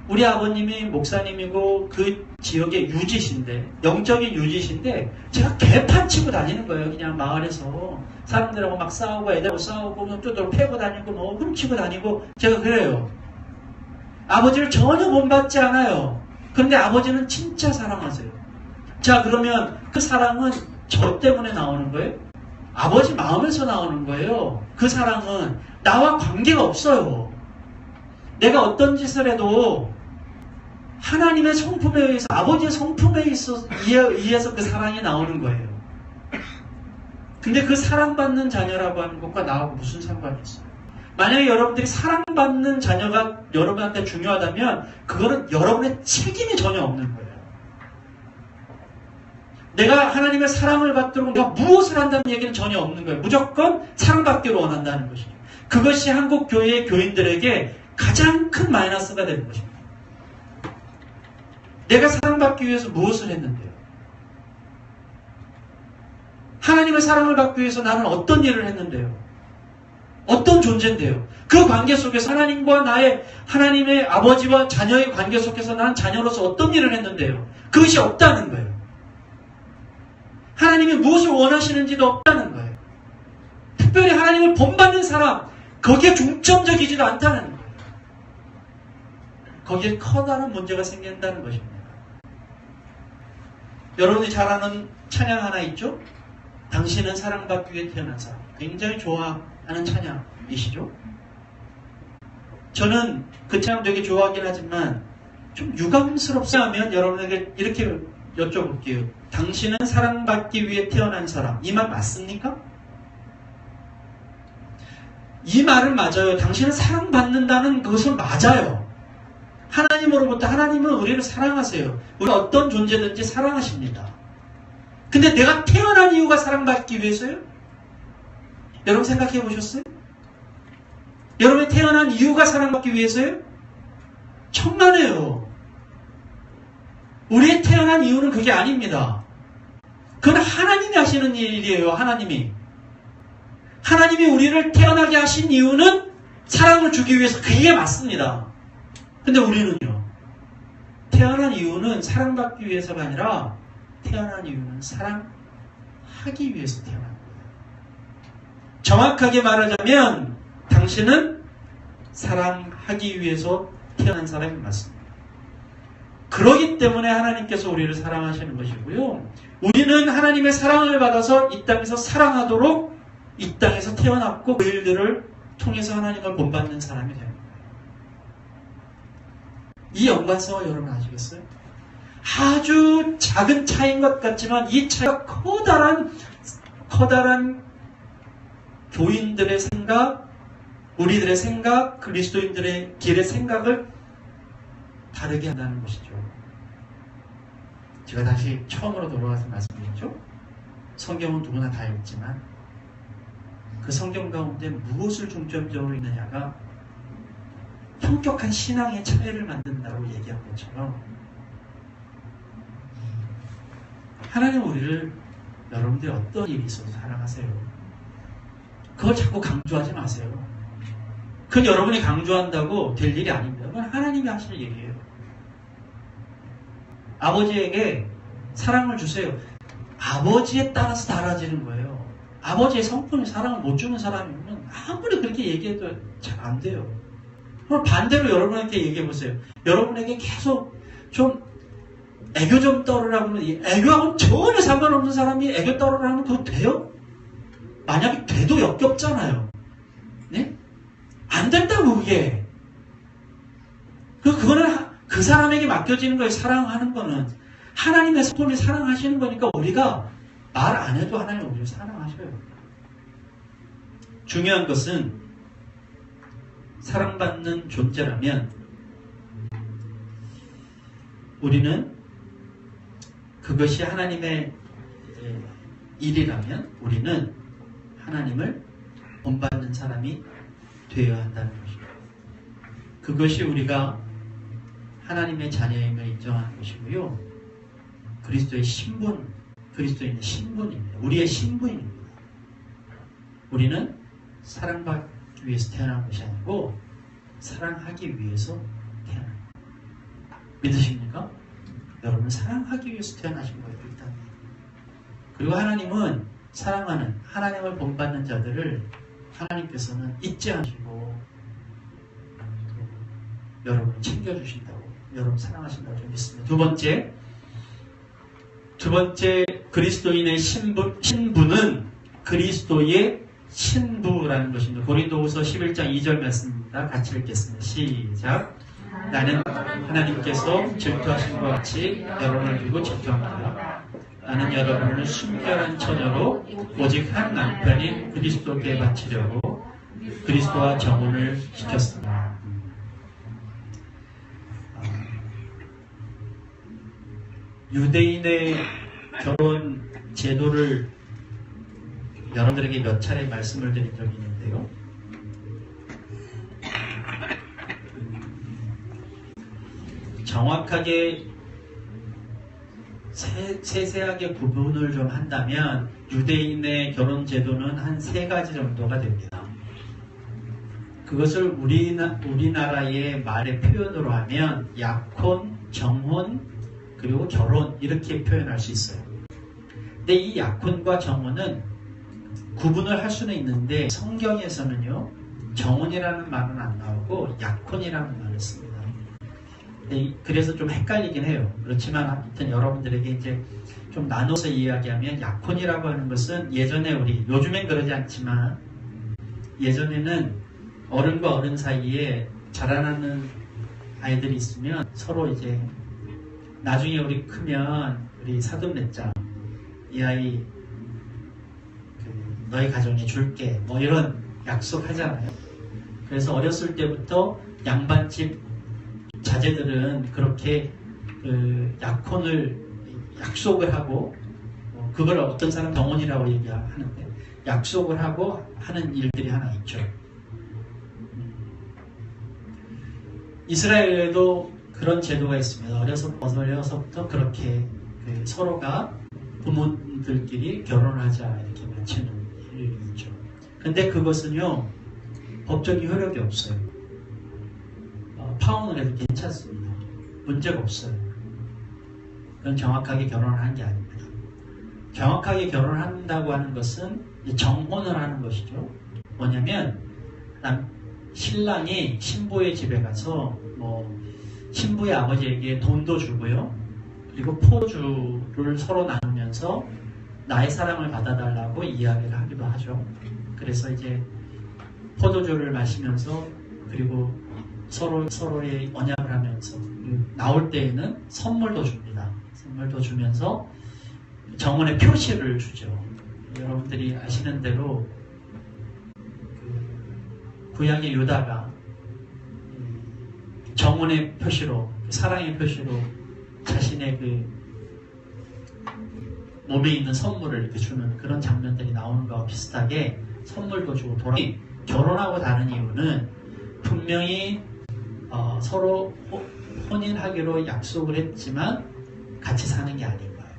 우리 아버님이 목사님이고 그 지역의 유지신데 영적인 유지신데 제가 개판 치고 다니는 거예요. 그냥 마을에서 사람들하고 막 싸우고 애들하고 싸우고 또 패고 다니고 뭐 훔치고 다니고 제가 그래요. 아버지를 전혀 본받지 않아요. 그런데 아버지는 진짜 사랑하세요. 자, 그러면 그 사랑은 저 때문에 나오는 거예요? 아버지 마음에서 나오는 거예요. 그 사랑은 나와 관계가 없어요. 내가 어떤 짓을 해도 하나님의 성품에 의해서 아버지의 성품에 의해서 그 사랑이 나오는 거예요. 근데 그 사랑받는 자녀라고 하는 것과 나하고 무슨 상관이 있어요? 만약에 여러분들이 사랑받는 자녀가 여러분한테 중요하다면 그거는 여러분의 책임이 전혀 없는 거예요. 내가 하나님의 사랑을 받도록 내가 무엇을 한다는 얘기는 전혀 없는 거예요. 무조건 사랑받기를 원한다는 것이에요. 그것이 한국 교회의 교인들에게 가장 큰 마이너스가 되는 것입니다. 내가 사랑받기 위해서 무엇을 했는데요? 하나님의 사랑을 받기 위해서 나는 어떤 일을 했는데요? 어떤 존재인데요? 그 관계 속에서 하나님의 아버지와 자녀의 관계 속에서 나는 자녀로서 어떤 일을 했는데요? 그것이 없다는 거예요. 하나님이 무엇을 원하시는지도 없다는 거예요. 특별히 하나님을 본받는 사람, 거기에 중점적이지도 않다는, 거기에 커다란 문제가 생긴다는 것입니다. 여러분이 잘 아는 찬양 하나 있죠? 당신은 사랑받기 위해 태어난 사람. 굉장히 좋아하는 찬양이시죠? 저는 그 찬양 되게 좋아하긴 하지만 좀 유감스럽지 하면 여러분에게 이렇게 여쭤볼게요. 당신은 사랑받기 위해 태어난 사람. 이 말 맞습니까? 이 말은 맞아요. 당신은 사랑받는다는 것은 맞아요. 하나님으로부터, 하나님은 우리를 사랑하세요. 우리 어떤 존재든지 사랑하십니다. 근데 내가 태어난 이유가 사랑받기 위해서요? 여러분 생각해 보셨어요? 여러분이 태어난 이유가 사랑받기 위해서요? 청란해요. 우리의 태어난 이유는 그게 아닙니다. 그건 하나님이 하시는 일이에요. 하나님이 우리를 태어나게 하신 이유는 사랑을 주기 위해서. 그게 맞습니다. 근데 우리는요, 태어난 이유는 사랑받기 위해서가 아니라 태어난 이유는 사랑하기 위해서 태어난 거예요. 정확하게 말하자면 당신은 사랑하기 위해서 태어난 사람이 맞습니다. 그렇기 때문에 하나님께서 우리를 사랑하시는 것이고요. 우리는 하나님의 사랑을 받아서 이 땅에서 사랑하도록 이 땅에서 태어났고 그 일들을 통해서 하나님을 본받는 사람이 됩니다. 이 연관성을 여러분 아시겠어요? 아주 작은 차이인 것 같지만 이 차이가 커다란 교인들의 생각, 우리들의 생각, 그리스도인들의 길의 생각을 다르게 한다는 것이죠. 제가 다시 처음으로 돌아가서 말씀드렸죠. 성경은 누구나 다 읽지만 그 성경 가운데 무엇을 중점적으로 읽느냐가 현격한 신앙의 차이를 만든다고 얘기한 것처럼 하나님 우리를 여러분들이 어떤 일이 있어도 사랑하세요. 그걸 자꾸 강조하지 마세요. 그건 여러분이 강조한다고 될 일이 아닙니다. 그건 하나님이 하실 일이에요. 아버지에게 사랑을 주세요. 아버지에 따라서 달라지는 거예요. 아버지의 성품이 사랑을 못 주는 사람이면 아무리 그렇게 얘기해도 잘 안 돼요. 그럼 반대로 여러분에게 얘기해 보세요. 여러분에게 계속 좀 애교 좀 떨으라고 하면 애교하고는 전혀 상관없는 사람이 애교 떨으라고 하면 그거 돼요? 만약에 돼도 역겹잖아요. 네? 안 된다고 그게. 그거는 그 사람에게 맡겨지는 거예요. 사랑하는 거는. 하나님의 성품이 사랑하시는 거니까 우리가 말 안 해도 하나님 우리를 사랑하셔요. 중요한 것은 사랑받는 존재라면 우리는 그것이 하나님의 일이라면 우리는 하나님을 본받는 사람이 되어야 한다는 것입니다. 그것이 우리가 하나님의 자녀임을 인정하는 것이고요. 그리스도의 신분, 그리스도인의 신분입니다. 우리의 신분입니다. 우리는 사랑받기 위해서 태어난 것이 아니고 사랑하기 위해서 태어난 것. 믿으십니까? 여러분은 사랑하기 위해서 태어나신 거예요. 일단. 그리고 하나님은 사랑하는, 하나님을 본받는 자들을 하나님께서는 잊지 않으시고 여러분을 챙겨주신다고, 여러분 사랑하신다고 좀 믿습니다. 두 번째 그리스도인의 신분은 그리스도의 신부라는 것입니다. 고린도후서 11장 2절 말씀입니다. 같이 읽겠습니다. 시작. 나는 하나님께서 질투하신 것 같이 여러분을 두고 질투합니다. 나는 여러분을 순결한 처녀로 오직 한 남편인 그리스도께 바치려고 그리스도와 정혼을 시켰습니다. 유대인의 결혼 제도를 여러분들에게 몇 차례 말씀을 드린 적이 있는데요. 정확하게 세세하게 구분을 좀 한다면 유대인의 결혼 제도는 한 3가지 정도가 됩니다. 그것을 우리나라의 말의 표현으로 하면 약혼, 정혼, 그리고 결혼 이렇게 표현할 수 있어요. 근데 이 약혼과 정혼은 구분을 할 수는 있는데 성경에서는요 정혼이라는 말은 안 나오고 약혼이라는 말을 씁니다. 그래서 좀 헷갈리긴 해요. 그렇지만 아무튼 여러분들에게 이제 좀 나눠서 이야기하면 약혼이라고 하는 것은 예전에 요즘엔 그러지 않지만 예전에는 어른과 어른 사이에 자라나는 아이들이 있으면 서로 이제 나중에 우리 크면 우리 사돈 맺자, 이 아이 너희 가정에 줄게 뭐 이런 약속하잖아요. 그래서 어렸을 때부터 양반집 자제들은 그렇게 약속을 하고 그걸 어떤 사람 정혼이라고 얘기하는데 약속을 하고 하는 일들이 하나 있죠. 이스라엘에도 그런 제도가 있습니다. 어려서부터 그렇게 서로가 부모들끼리 결혼하자 이렇게 맞추는 일이 있죠. 근데 그것은요 법적인 효력이 없어요. 파혼을 해도 괜찮습니다. 문제가 없어요. 그건 정확하게 결혼을 한 게 아닙니다. 정확하게 결혼한다고 하는 것은 정혼을 하는 것이죠. 뭐냐면 신랑이 신부의 집에 가서 신부의 아버지에게 돈도 주고요. 그리고 포도주를 서로 나누면서 나의 사랑을 받아달라고 이야기를 하기도 하죠. 그래서 이제 포도주를 마시면서 그리고 서로의 언약을 하면서 나올 때에는 선물도 줍니다. 선물도 주면서 정혼의 표시를 주죠. 여러분들이 아시는 대로 구약의 유다가 정혼의 표시로 사랑의 표시로 자신의 몸에 있는 선물을 이렇게 주는 그런 장면들이 나오는 것과 비슷하게 선물도 주고 결혼하고 다른 이유는 분명히 서로 혼인하기로 약속을 했지만 같이 사는 게 아닌 거예요.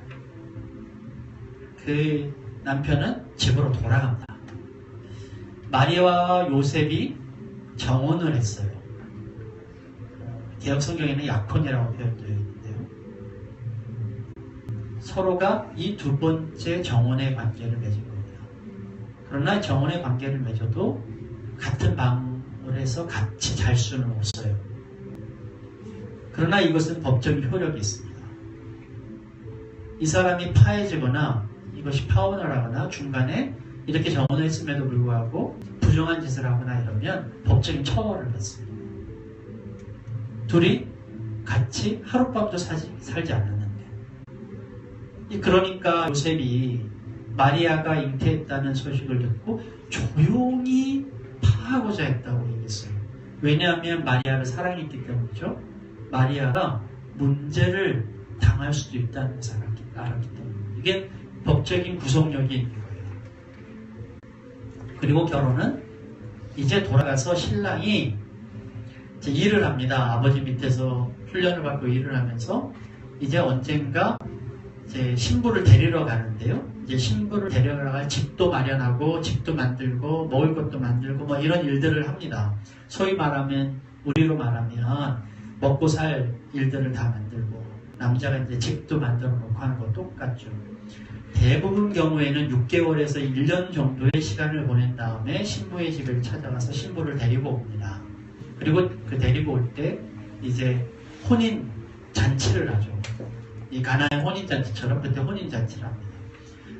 그 남편은 집으로 돌아갑니다. 마리아와 요셉이 정혼을 했어요. 개역 성경에는 약혼이라고 표현되어 있는데요. 서로가 이 두 번째 정혼의 관계를 맺은 겁니다. 그러나 정혼의 관계를 맺어도 같은 방을 해서 같이 잘 수는 없어요. 그러나 이것은 법적인 효력이 있습니다. 이 사람이 파해지거나 이것이 파혼을 하거나 중간에 이렇게 정혼을 했음에도 불구하고 부정한 짓을 하거나 이러면 법적인 처벌을 받습니다. 둘이 같이 하룻밤도 살지 않았는데. 그러니까 요셉이 마리아가 잉태했다는 소식을 듣고 조용히 파하고자 했다고 얘기했어요. 왜냐하면 마리아를 사랑했기 때문이죠. 마리아가 문제를 당할 수도 있다는 것을 알았기 때문에. 이게 법적인 구속력이 있는 거예요. 그리고 결혼은 이제 돌아가서 신랑이 이제 일을 합니다. 아버지 밑에서 훈련을 받고 일을 하면서 이제 언젠가 이제 신부를 데리러 가는데요. 이제 신부를 데리러 갈 집도 마련하고 집도 만들고 먹을 것도 만들고 뭐 이런 일들을 합니다. 소위 말하면 우리로 말하면 먹고 살 일들을 다 만들고 남자가 이제 집도 만들어 놓고 하는 거 똑같죠. 대부분 경우에는 6개월에서 1년 정도의 시간을 보낸 다음에 신부의 집을 찾아가서 신부를 데리고 옵니다. 그리고 그 데리고 올 때 이제 혼인 잔치를 하죠. 이 가나의 혼인 잔치처럼 그때 혼인 잔치를 합니다.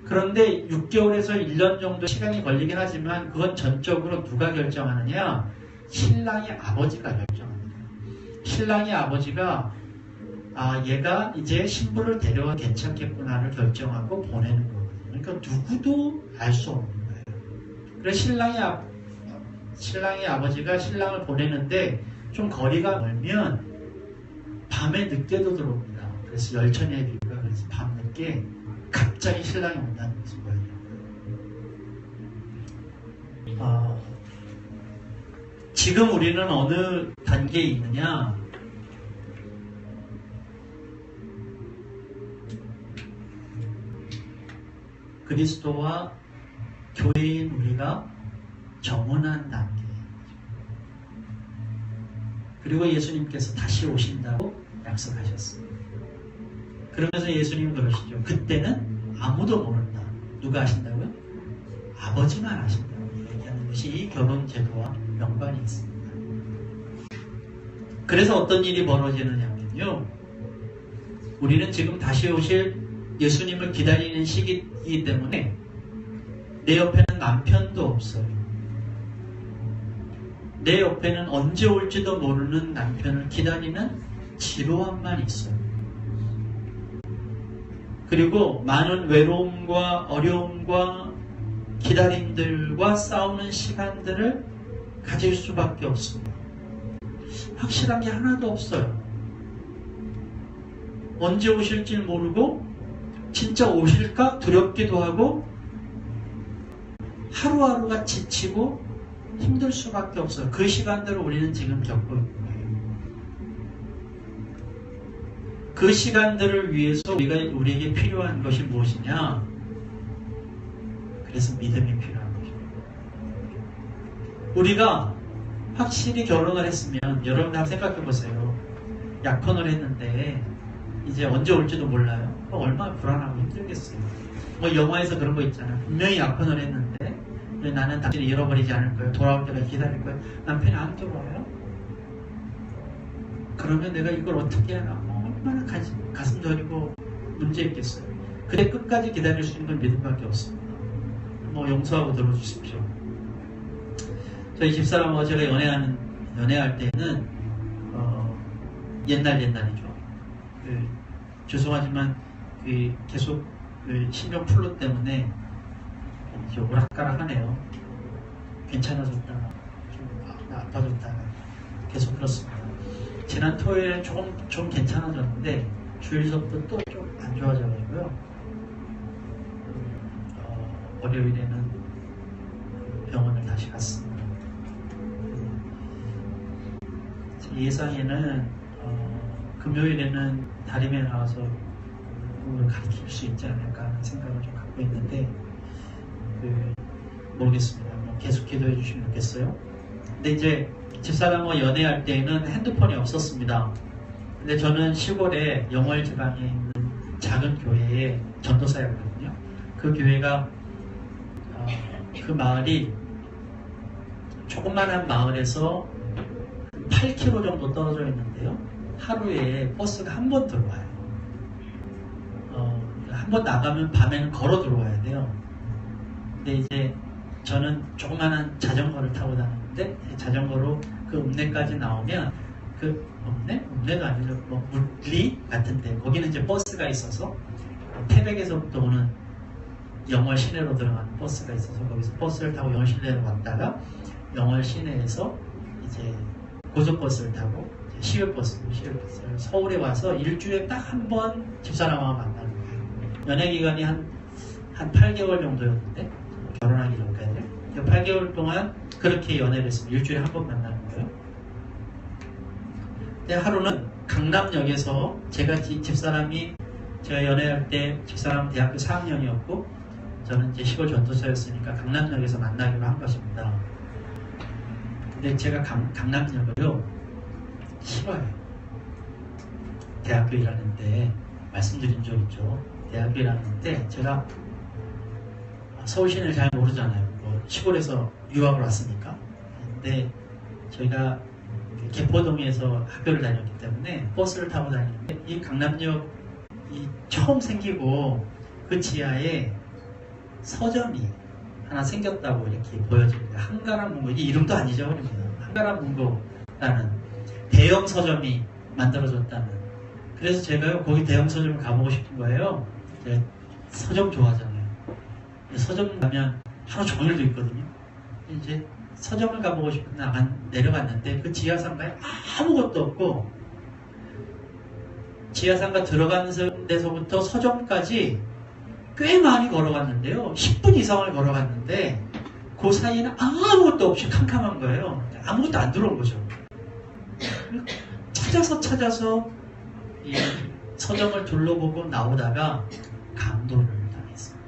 그런데 6개월에서 1년 정도 시간이 걸리긴 하지만 그건 전적으로 누가 결정하느냐? 신랑의 아버지가 결정합니다. 신랑의 아버지가 얘가 이제 신부를 데려와 괜찮겠구나를 결정하고 보내는 거거든요. 그러니까 누구도 알 수 없는 거예요. 그래서 신랑의 아버지가 신랑을 보내는데 좀 거리가 멀면 밤에 늦게도 들어옵니다. 그래서 열처녀의 비유가 그래서 밤늦게 갑자기 신랑이 온다는 것을 보여줘요. 지금 우리는 어느 단계에 있느냐? 그리스도와 교회인 우리가 정혼한 단계. 그리고 예수님께서 다시 오신다고 약속하셨습니다. 그러면서 예수님은 그러시죠. 그때는 아무도 모른다. 누가 하신다고요? 아버지만 아신다고 얘기하는 것이 이 결혼 제도와 연관이 있습니다. 그래서 어떤 일이 벌어지느냐면요. 우리는 지금 다시 오실 예수님을 기다리는 시기이기 때문에 내 옆에는 남편도 없어요. 내 옆에는 언제 올지도 모르는 남편을 기다리는 지루함만 있어요. 그리고 많은 외로움과 어려움과 기다림들과 싸우는 시간들을 가질 수밖에 없습니다. 확실한 게 하나도 없어요. 언제 오실지 모르고 진짜 오실까 두렵기도 하고 하루하루가 지치고 힘들 수밖에 없어요. 그 시간들을 우리는 지금 겪고 있는 거예요. 그 시간들을 위해서 우리에게 필요한 것이 무엇이냐? 그래서 믿음이 필요한 것입니다. 우리가 확실히 결혼을 했으면 여러분 한번 생각해 보세요. 약혼을 했는데 이제 언제 올지도 몰라요. 얼마나 불안하고 힘들겠어요. 뭐 영화에서 그런 거 있잖아요. 분명히 약혼을 했는데 나는 당신을 잃어버리지 않을 거예요. 돌아올 때까지 기다릴 거예요. 남편이 안 돌아와요? 그러면 내가 이걸 어떻게 하나? 얼마나 가슴 저리고 문제 있겠어요. 그래 끝까지 기다릴 수 있는 건 믿음밖에 없습니다. 뭐 용서하고 들어주십시오. 저희 집사람하고 제가 연애할 때는 옛날이죠. 죄송하지만 계속 신경 플루 때문에 이제 오락가락하네요. 괜찮아졌다가 좀 아파졌다가 계속 그렇습니다. 지난 토요일에 좀 괜찮아졌는데 주일서부터 또 좀 안 좋아져가지고요. 월요일에는 병원을 다시 갔습니다. 제 예상에는 금요일에는 다림에 나와서 공부를 가르칠 수 있지 않을까 하는 생각을 좀 갖고 있는데 모르겠습니다. 계속 기도해 주시면 좋겠어요. 근데 이제 집사람과 연애할 때에는 핸드폰이 없었습니다. 근데 저는 시골에 영월 지방에 있는 작은 교회에 전도사였거든요. 그 교회가 그 마을이 조그만한 마을에서 8km 정도 떨어져 있는데요. 하루에 버스가 한 번 들어와요. 한 번 나가면 밤에는 걸어 들어와야 돼요. 근데 이제 저는 조그만한 자전거를 타고 다녔는데 자전거로 그 읍내까지 나오면 그 읍내도 아니죠. 뭐 물리 같은데 거기는 이제 버스가 있어서 태백에서부터 오는 영월 시내로 들어가는 버스가 있어서 거기서 버스를 타고 영월 시내로 왔다가 영월 시내에서 이제 고속버스를 타고 시외버스를 서울에 와서 일주일에 딱 한 번 집사람하고 만나는 거예요. 연애 기간이 한 8개월 정도였는데 결혼하기 전까지 8개월 동안 그렇게 연애를 했습니다. 일주일에 한 번 만나는 거예요. 근데 하루는 강남역에서 제가 제가 연애할 때 집사람은 대학교 4학년이었고 저는 이제 시골 전도사였으니까 강남역에서 만나기로 한 것입니다. 근데 제가 강남역을요 싫어요. 대학교 1학년 때 말씀드린 적 있죠. 대학교 1학년 때 제가 서울 시내를 잘 모르잖아요. 시골에서 유학을 왔으니까. 근데 저희가 개포동에서 학교를 다녔기 때문에 버스를 타고 다니는데 이 강남역이 처음 생기고 그 지하에 서점이 하나 생겼다고 이렇게 보여집니다. 한가람 문고, 이 이름도 안 잊어버립니다. 한가람 문고라는 대형 서점이 만들어졌다는. 그래서 제가 거기 대형 서점을 가보고 싶은 거예요. 서점 좋아하잖아요. 서점 가면 하루 종일도 있거든요. 이제 서점을 가보고 싶은데 내려갔는데 그 지하상가에 아무것도 없고 지하상가 들어가는 데서부터 서점까지 꽤 많이 걸어갔는데요. 10분 이상을 걸어갔는데 그 사이에는 아무것도 없이 캄캄한 거예요. 아무것도 안 들어온 거죠. 찾아서 이 서점을 둘러보고 나오다가 강도를 당했습니다.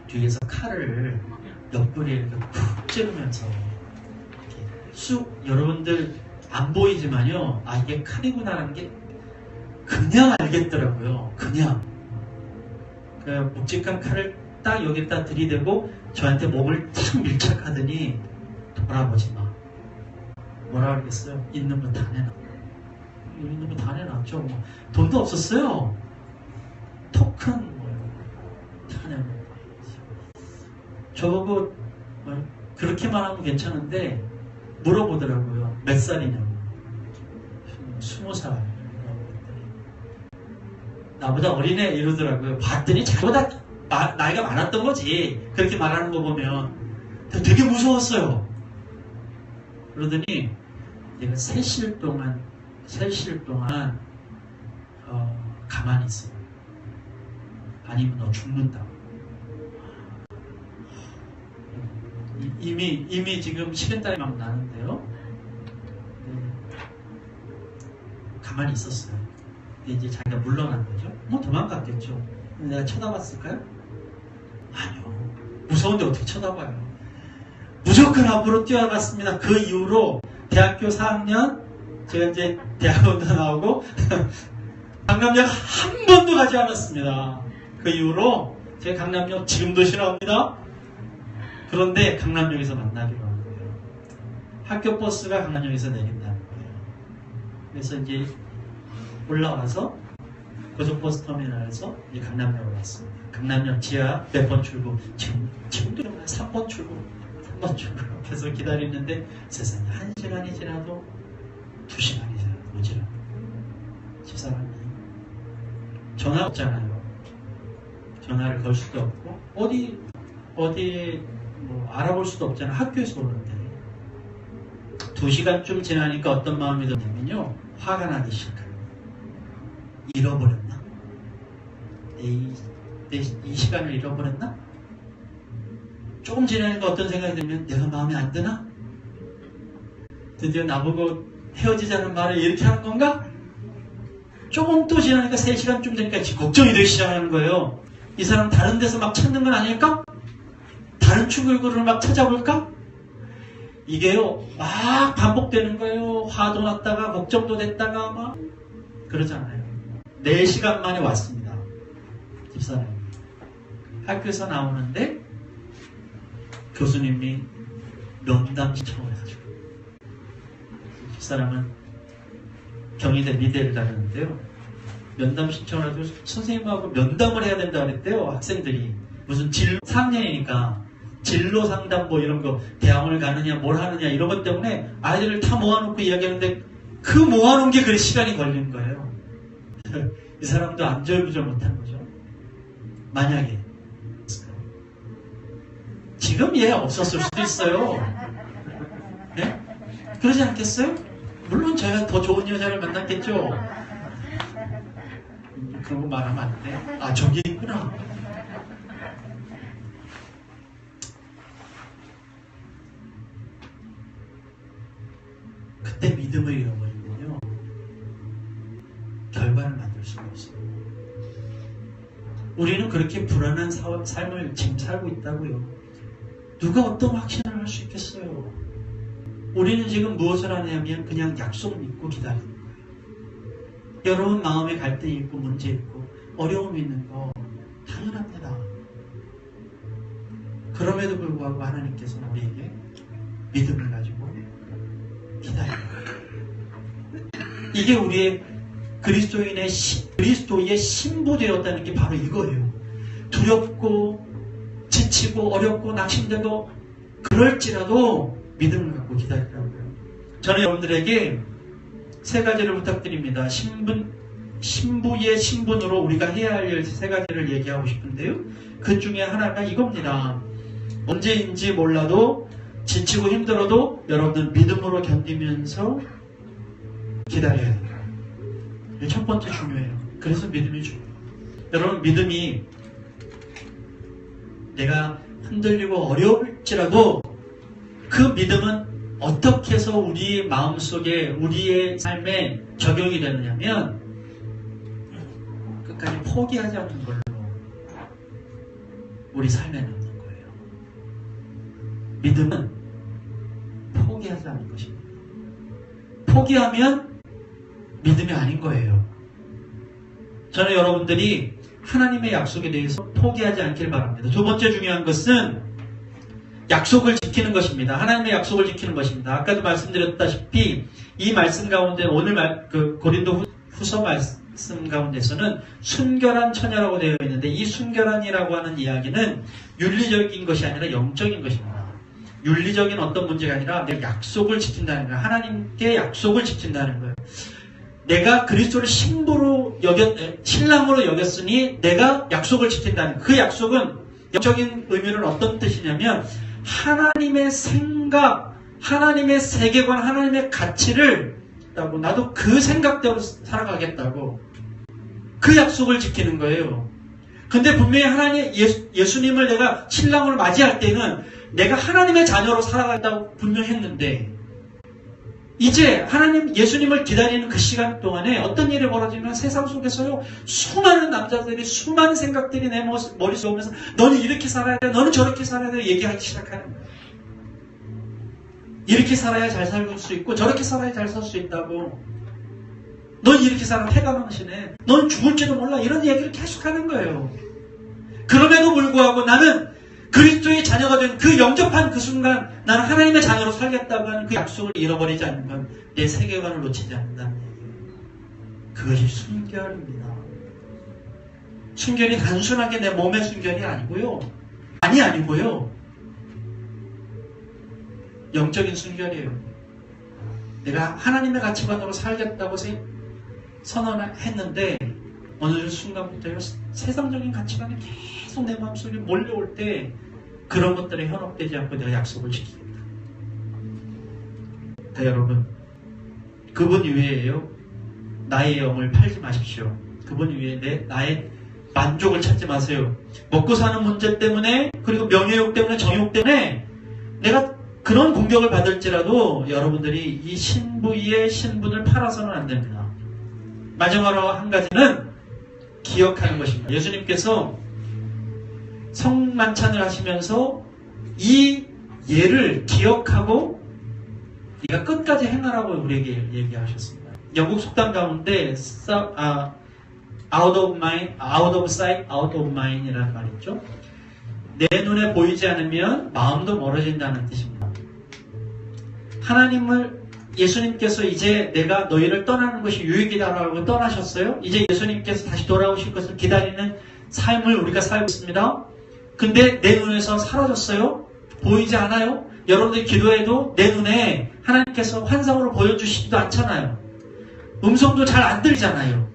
뒤에서 칼을 옆구리에 이렇게 푹 찌르면서 여러분들 안 보이지만요. 아 이게 칼이구나라는 게 그냥 알겠더라고요. 그냥 그 묵직한 칼을 딱 여기다 들이대고 저한테 목을 탁 밀착하더니 돌아보지 마. 뭐라 그러겠어요? 있는 거 다 내놔. 있는 거 다 내놨죠. 뭐. 돈도 없었어요. 토큰 다 내놔. 저보고 그렇게만 하면 괜찮은데 물어보더라고요. 몇 살이냐고. 20살. 나보다 어리네 이러더라고요. 봤더니 자기보다 나이가 많았던 거지. 그렇게 말하는 거 보면 되게 무서웠어요. 그러더니 내가 3실 동안 가만히 있어. 아니면 너 죽는다. 이미 지금 식은땀이 막 나는데요. 가만히 있었어요. 근데 이제 자기가 물러난 거죠. 뭐 도망갔겠죠. 내가 쳐다봤을까요? 아니요. 무서운데 어떻게 쳐다봐요. 무조건 앞으로 뛰어갔습니다. 그 이후로 대학교 4학년 제가 이제 대학원도 나오고 강남역 한 번도 가지 않았습니다. 그 이후로 제가 강남역 지금도 싫어합니다. 그런데 강남역에서 만나기로 한 거예요. 학교 버스가 강남역에서 내린다는 거예요. 그래서 이제 올라와서 고속버스 터미널에서 이제 강남역으로 왔습니다. 강남역 지하 몇 번 출구? 지금도 3번 출구. 3번 출구. 계속 기다리는데 세상에 1시간이 지나도 2시간이 지나도 오질 않아요. 집사람이 전화 없잖아요. 전화를 걸 수도 없고 어디 뭐 알아볼 수도 없잖아요. 학교에서 오는데 2시간쯤 지나니까 어떤 마음이 드냐면요. 화가 나기 시작해요. 잃어버렸나? 이 시간을 잃어버렸나? 조금 지나니까 어떤 생각이 들면 내가 마음에 안 드나? 드디어 나보고 헤어지자는 말을 이렇게 하는 건가? 조금 또 지나니까 3시간쯤 되니까 지금 걱정이 되기 시작하는 거예요. 이 사람 다른 데서 막 찾는 건 아닐까? 다른 출구를 막 찾아볼까? 이게요 막 반복되는 거예요. 화도 났다가 걱정도 됐다가 막 그러잖아요. 4시간 만에 왔습니다. 집사람이 학교에서 나오는데 교수님이 면담 신청을 해가지고 집사람은 경희대 미대를 다녔는데요. 면담 신청을 해가지고 선생님하고 면담을 해야 된다 그랬대요. 학생들이 무슨 4학년이니까 진로 상담 뭐 이런 거 대학원을 가느냐 뭘 하느냐 이런 것 때문에 아이들을 다 모아놓고 이야기하는데 그 모아놓은 게 그래 시간이 걸린 거예요. 이 사람도 안절부절 못한 거죠. 만약에 지금 얘 없었을 수도 있어요. 네? 그러지 않겠어요? 물론 제가 더 좋은 여자를 만났겠죠. 그런 거 말하면 안 돼. 아 저기 있구나. 그때 믿음을 잃어버리면요 결과를 만들 수가 없어요. 우리는 그렇게 불안한 삶을 지금 살고 있다고요. 누가 어떤 확신을 할 수 있겠어요. 우리는 지금 무엇을 하냐면 그냥 약속 믿고 기다리는 거예요. 여러분 마음에 갈등이 있고 문제 있고 어려움이 있는 거 당연합니다. 그럼에도 불구하고 하나님께서는 우리에게 믿음을 가지고 기다려요. 이게 우리의 그리스도의 신부되었다는 게 바로 이거예요. 두렵고 지치고 어렵고 낙심되고 그럴지라도 믿음을 갖고 기다리라고요. 저는 여러분들에게 3가지를 부탁드립니다. 신부의 신분으로 우리가 해야 할 일 3가지를 얘기하고 싶은데요. 그 중에 하나가 이겁니다. 언제인지 몰라도 지치고 힘들어도 여러분들 믿음으로 견디면서 기다려야 돼요. 첫 번째 중요해요. 그래서 믿음이 중요해요. 여러분 믿음이 내가 흔들리고 어려울지라도 그 믿음은 어떻게 해서 우리 마음속에 우리의 삶에 적용이 되느냐면 끝까지 포기하지 않는 걸로 우리 삶에 넣는 거예요. 믿음은 포기하지 않는 것입니다. 포기하면 믿음이 아닌 거예요. 저는 여러분들이 하나님의 약속에 대해서 포기하지 않길 바랍니다. 두 번째 중요한 것은 약속을 지키는 것입니다. 하나님의 약속을 지키는 것입니다. 아까도 말씀드렸다시피 이 말씀 가운데 오늘 고린도 후서 말씀 가운데서는 순결한 처녀라고 되어 있는데 이 순결한이라고 하는 이야기는 윤리적인 것이 아니라 영적인 것입니다. 윤리적인 어떤 문제가 아니라 내 약속을 지킨다는 거예요. 하나님께 약속을 지킨다는 거예요. 내가 그리스도를 신랑으로 여겼으니 내가 약속을 지킨다는 그 약속은 영적인 의미는 어떤 뜻이냐면 하나님의 생각, 하나님의 세계관, 하나님의 가치를 나도 그 생각대로 살아가겠다고 그 약속을 지키는 거예요. 근데 분명히 예수님을 내가 신랑으로 맞이할 때는 내가 하나님의 자녀로 살아가겠다고 분명히 했는데 이제 예수님을 기다리는 그 시간 동안에 어떤 일이 벌어지면 세상 속에서요 수많은 남자들이 수많은 생각들이 내 머릿속에 오면서 너는 이렇게 살아야 돼, 너는 저렇게 살아야 돼 얘기하기 시작하는 거예요. 이렇게 살아야 잘 살 수 있고 저렇게 살아야 잘 살 수 있다고. 넌 이렇게 살아 해가 많으시네. 넌 죽을지도 몰라. 이런 얘기를 계속하는 거예요. 그럼에도 불구하고 나는 그리스도의 자녀가 된 그 영접한 그 순간 나는 하나님의 자녀로 살겠다고 하는 그 약속을 잃어버리지 않는 내 세계관을 놓치지 않는다는 얘기예요. 그것이 순결입니다. 순결이 단순하게 내 몸의 순결이 아니고요. 아니고요. 영적인 순결이에요. 내가 하나님의 가치관으로 살겠다고 선언했는데 어느 순간부터 세상적인 가치관이 계속 내 마음속에 몰려올 때 그런 것들에 현혹되지 않고 내가 약속을 지키겠다. 여러분, 그분 위에요. 나의 영을 팔지 마십시오. 그분 위에 나의 만족을 찾지 마세요. 먹고 사는 문제 때문에 그리고 명예욕 때문에 정욕 때문에 내가 그런 공격을 받을지라도 여러분들이 이 신부의 신분을 팔아서는 안 됩니다. 마지막으로 한 가지는 기억하는 것입니다. 예수님께서 성만찬을 하시면서 이 예를 기억하고 네가 끝까지 행하라고 우리에게 얘기하셨습니다. 영국 속담 가운데 out of mind, out of sight, out of mind 이라는 말이 있죠. 내 눈에 보이지 않으면 마음도 멀어진다는 뜻입니다. 예수님께서 이제 내가 너희를 떠나는 것이 유익이다라고 떠나셨어요. 이제 예수님께서 다시 돌아오실 것을 기다리는 삶을 우리가 살고 있습니다. 근데 내 눈에서 사라졌어요. 보이지 않아요. 여러분들이 기도해도 내 눈에 하나님께서 환상으로 보여주시지도 않잖아요. 음성도 잘 안 들리잖아요.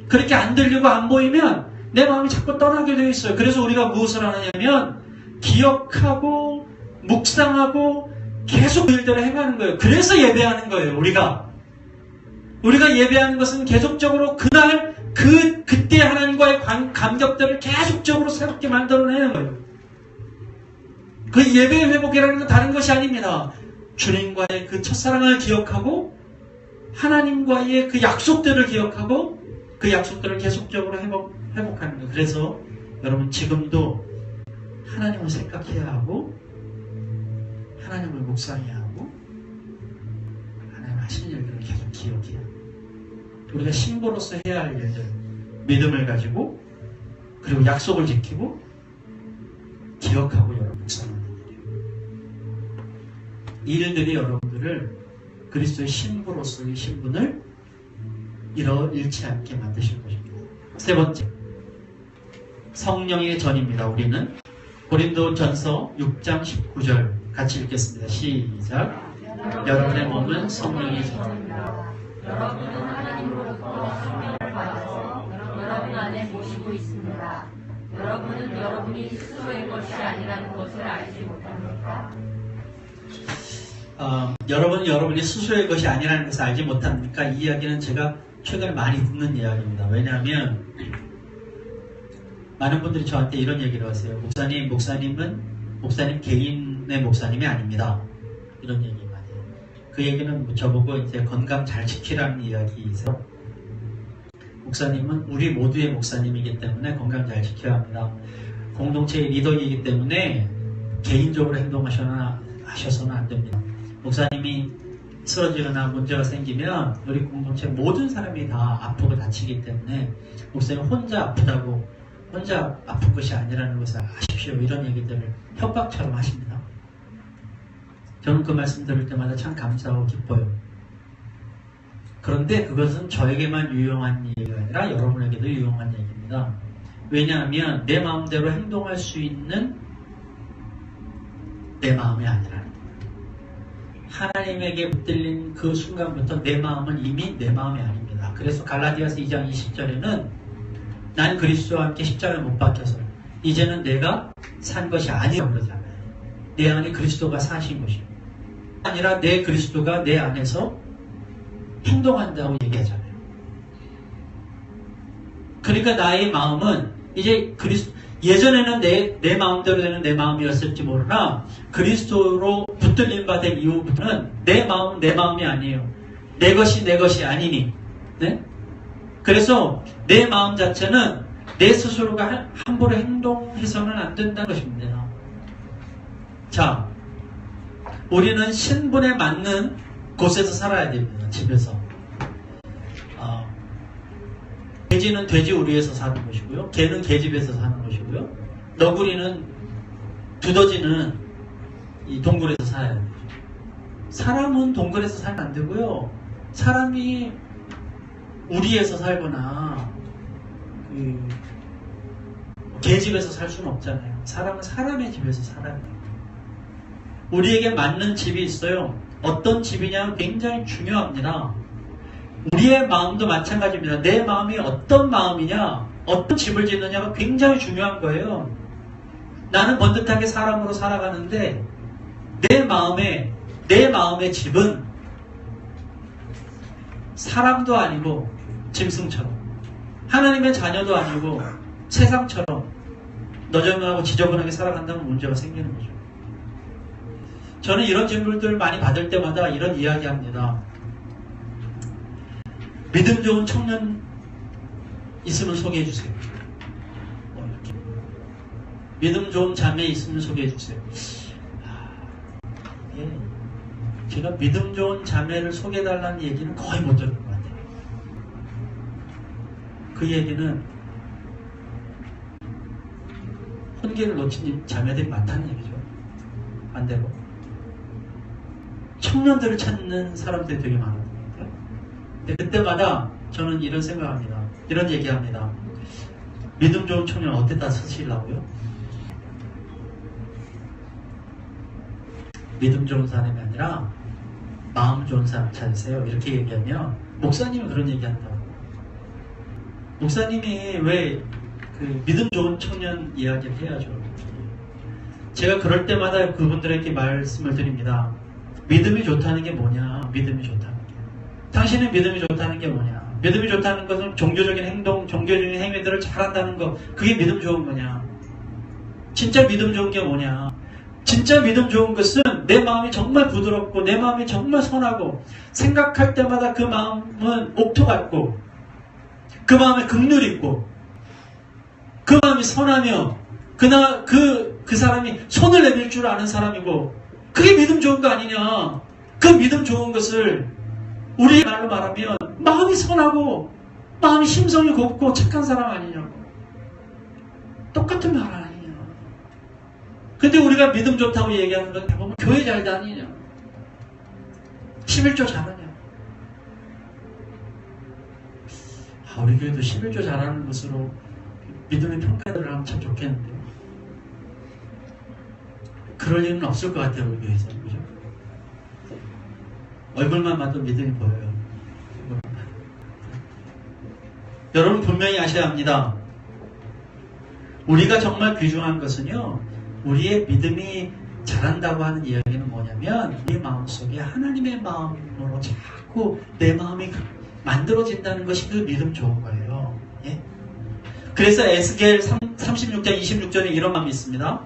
그렇게 안 들리고 안 보이면 내 마음이 자꾸 떠나게 되어 있어요. 그래서 우리가 무엇을 하느냐면 기억하고 묵상하고 계속 그 일대로 행하는 거예요. 그래서 예배하는 거예요. 우리가 예배하는 것은 계속적으로 그때 하나님과의 감격들을 계속적으로 새롭게 만들어내는 거예요. 그 예배의 회복이라는 건 다른 것이 아닙니다. 주님과의 그 첫사랑을 기억하고 하나님과의 그 약속들을 기억하고 그 약속들을 계속적으로 회복하는 거예요. 그래서 여러분 지금도 하나님을 생각해야 하고 하나님을 묵상해야 하고 하나님 하신 일들을 계속 기억해야 합니다. 우리가 신부로서 해야 할 일들, 믿음을 가지고 그리고 약속을 지키고 기억하고 여러분 묵상하는 일이에요. 이 일들이 여러분들을 그리스도의 신부로서의 신분을 잃지 않게 만드실 것입니다. 세 번째, 성령의 전입니다. 우리는 고린도전서 6장 19절 같이 읽겠습니다. 시작. 여러분의 몸은 성령의 전입니다. 여러분은 하나님으로부터 성령을 받아서 여러분 안에 모시고 있습니다. 여러분은 여러분이 스스로의 것이 아니라는 것을 알지 못합니까? 여러분이 스스로의 것이 아니라는 것을 알지 못합니까? 이 이야기는 제가 최근에 많이 듣는 이야기입니다. 왜냐하면 많은 분들이 저한테 이런 얘기를 하세요. 목사님 개인의 목사님이 아닙니다. 이런 얘기 많이 해요. 그 얘기는 저보고 이제 건강 잘 지키라는 이야기이세요. 목사님은 우리 모두의 목사님이기 때문에 건강 잘 지켜야 합니다. 공동체의 리더이기 때문에 개인적으로 행동하셔서는 안 됩니다. 목사님이 쓰러지거나 문제가 생기면 우리 공동체 모든 사람이 다 아프고 다치기 때문에 목사님 혼자 아프다고 혼자 아픈 것이 아니라는 것을 아십시오. 이런 얘기들을 협박처럼 하십니다. 저는 그 말씀 들을 때마다 참 감사하고 기뻐요. 그런데 그것은 저에게만 유용한 얘기가 아니라 여러분에게도 유용한 얘기입니다. 왜냐하면 내 마음대로 행동할 수 있는 내 마음이 아니라 하나님에게 붙들린 그 순간부터 내 마음은 이미 내 마음이 아닙니다. 그래서 갈라디아서 2장 20절에는 난 그리스도와 함께 십자가에 못 박혀서 이제는 내가 산 것이 아니라고 그러잖아요. 내 안에 그리스도가 사신 것이 아니라 내 그리스도가 내 안에서 행동한다고 얘기하잖아요. 그러니까 나의 마음은 이제 예전에는 내 마음대로 되는 내 마음이었을지 모르나 그리스도로 붙들림 받은 이후부터는 내 마음은 내 마음이 아니에요. 내 것이 아니니. 네? 그래서 내 마음 자체는 내 스스로가 함부로 행동해서는 안 된다는 것입니다. 자, 우리는 신분에 맞는 곳에서 살아야 됩니다. 집에서. 돼지는 돼지우리에서 사는 것이고요. 개는 개집에서 사는 것이고요. 너구리는 두더지는 이 동굴에서 살아야 되죠. 사람은 동굴에서 살면 안 되고요. 사람이 우리에서 살거나 개집에서 살 수는 없잖아요. 사람은 사람의 집에서 살아야 돼요. 우리에게 맞는 집이 있어요. 어떤 집이냐면 굉장히 중요합니다. 우리의 마음도 마찬가지입니다. 내 마음이 어떤 마음이냐, 어떤 집을 짓느냐가 굉장히 중요한 거예요. 나는 번듯하게 사람으로 살아가는데 내 마음의 집은 사람도 아니고 짐승처럼, 하나님의 자녀도 아니고 세상처럼 너저분하고 지저분하게 살아간다면 문제가 생기는 거죠. 저는 이런 질문들을 많이 받을 때마다 이런 이야기합니다. 믿음 좋은 청년 있으면 소개해 주세요. 믿음 좋은 자매 있으면 소개해 주세요. 예. 제가 믿음 좋은 자매를 소개해 달라는 얘기는 거의 못 들은 것 같아요. 그 얘기는 혼기를 놓친 자매들이 많다는 얘기죠. 반대로 청년들을 찾는 사람들이 되게 많아요. 근데 그때마다 저는 이런 생각합니다. 이런 얘기합니다. 믿음 좋은 청년 어디다 쓰시려고요? 믿음 좋은 사람이 아니라 마음 좋은 사람 찾으세요. 이렇게 얘기하면 목사님이 그런 얘기한다고. 목사님이 왜 그 믿음 좋은 청년 이야기를 해야죠. 제가 그럴 때마다 그분들에게 말씀을 드립니다. 믿음이 좋다는 게 뭐냐? 믿음이 좋다는 게. 당신의 믿음이 좋다는 게 뭐냐? 믿음이 좋다는 것은 종교적인 행동, 종교적인 행위들을 잘한다는 거, 그게 믿음 좋은 거냐? 진짜 믿음 좋은 게 뭐냐? 진짜 믿음 좋은 것은 내 마음이 정말 부드럽고 내 마음이 정말 선하고 생각할 때마다 그 마음은 옥토 같고 그 마음에 긍휼 있고 그 마음이 선하며 그 사람이 손을 내밀 줄 아는 사람이고 그게 믿음 좋은 거 아니냐? 그 믿음 좋은 것을 우리 말로 말하면 마음이 선하고 마음이 심성이 곱고 착한 사람 아니냐고. 똑같은 말 아니냐. 근데 우리가 믿음 좋다고 얘기하는 건 보면 교회 잘 다니냐, 11조 잘하냐. 우리 교회도 11조 잘하는 것으로 믿음의 평가를 하면 참 좋겠는데 그럴 일은 없을 것 같아요. 우리 교회에서. 그죠? 얼굴만 봐도 믿음이 보여요. 여러분 분명히 아셔야 합니다. 우리가 정말 귀중한 것은요, 우리의 믿음이 자란다고 하는 이야기는 뭐냐면 우리 마음속에 하나님의 마음으로 자꾸 내 마음이 만들어진다는 것이 그 믿음 좋은 거예요. 예? 그래서 에스겔 36장 26절에 이런 마음이 있습니다.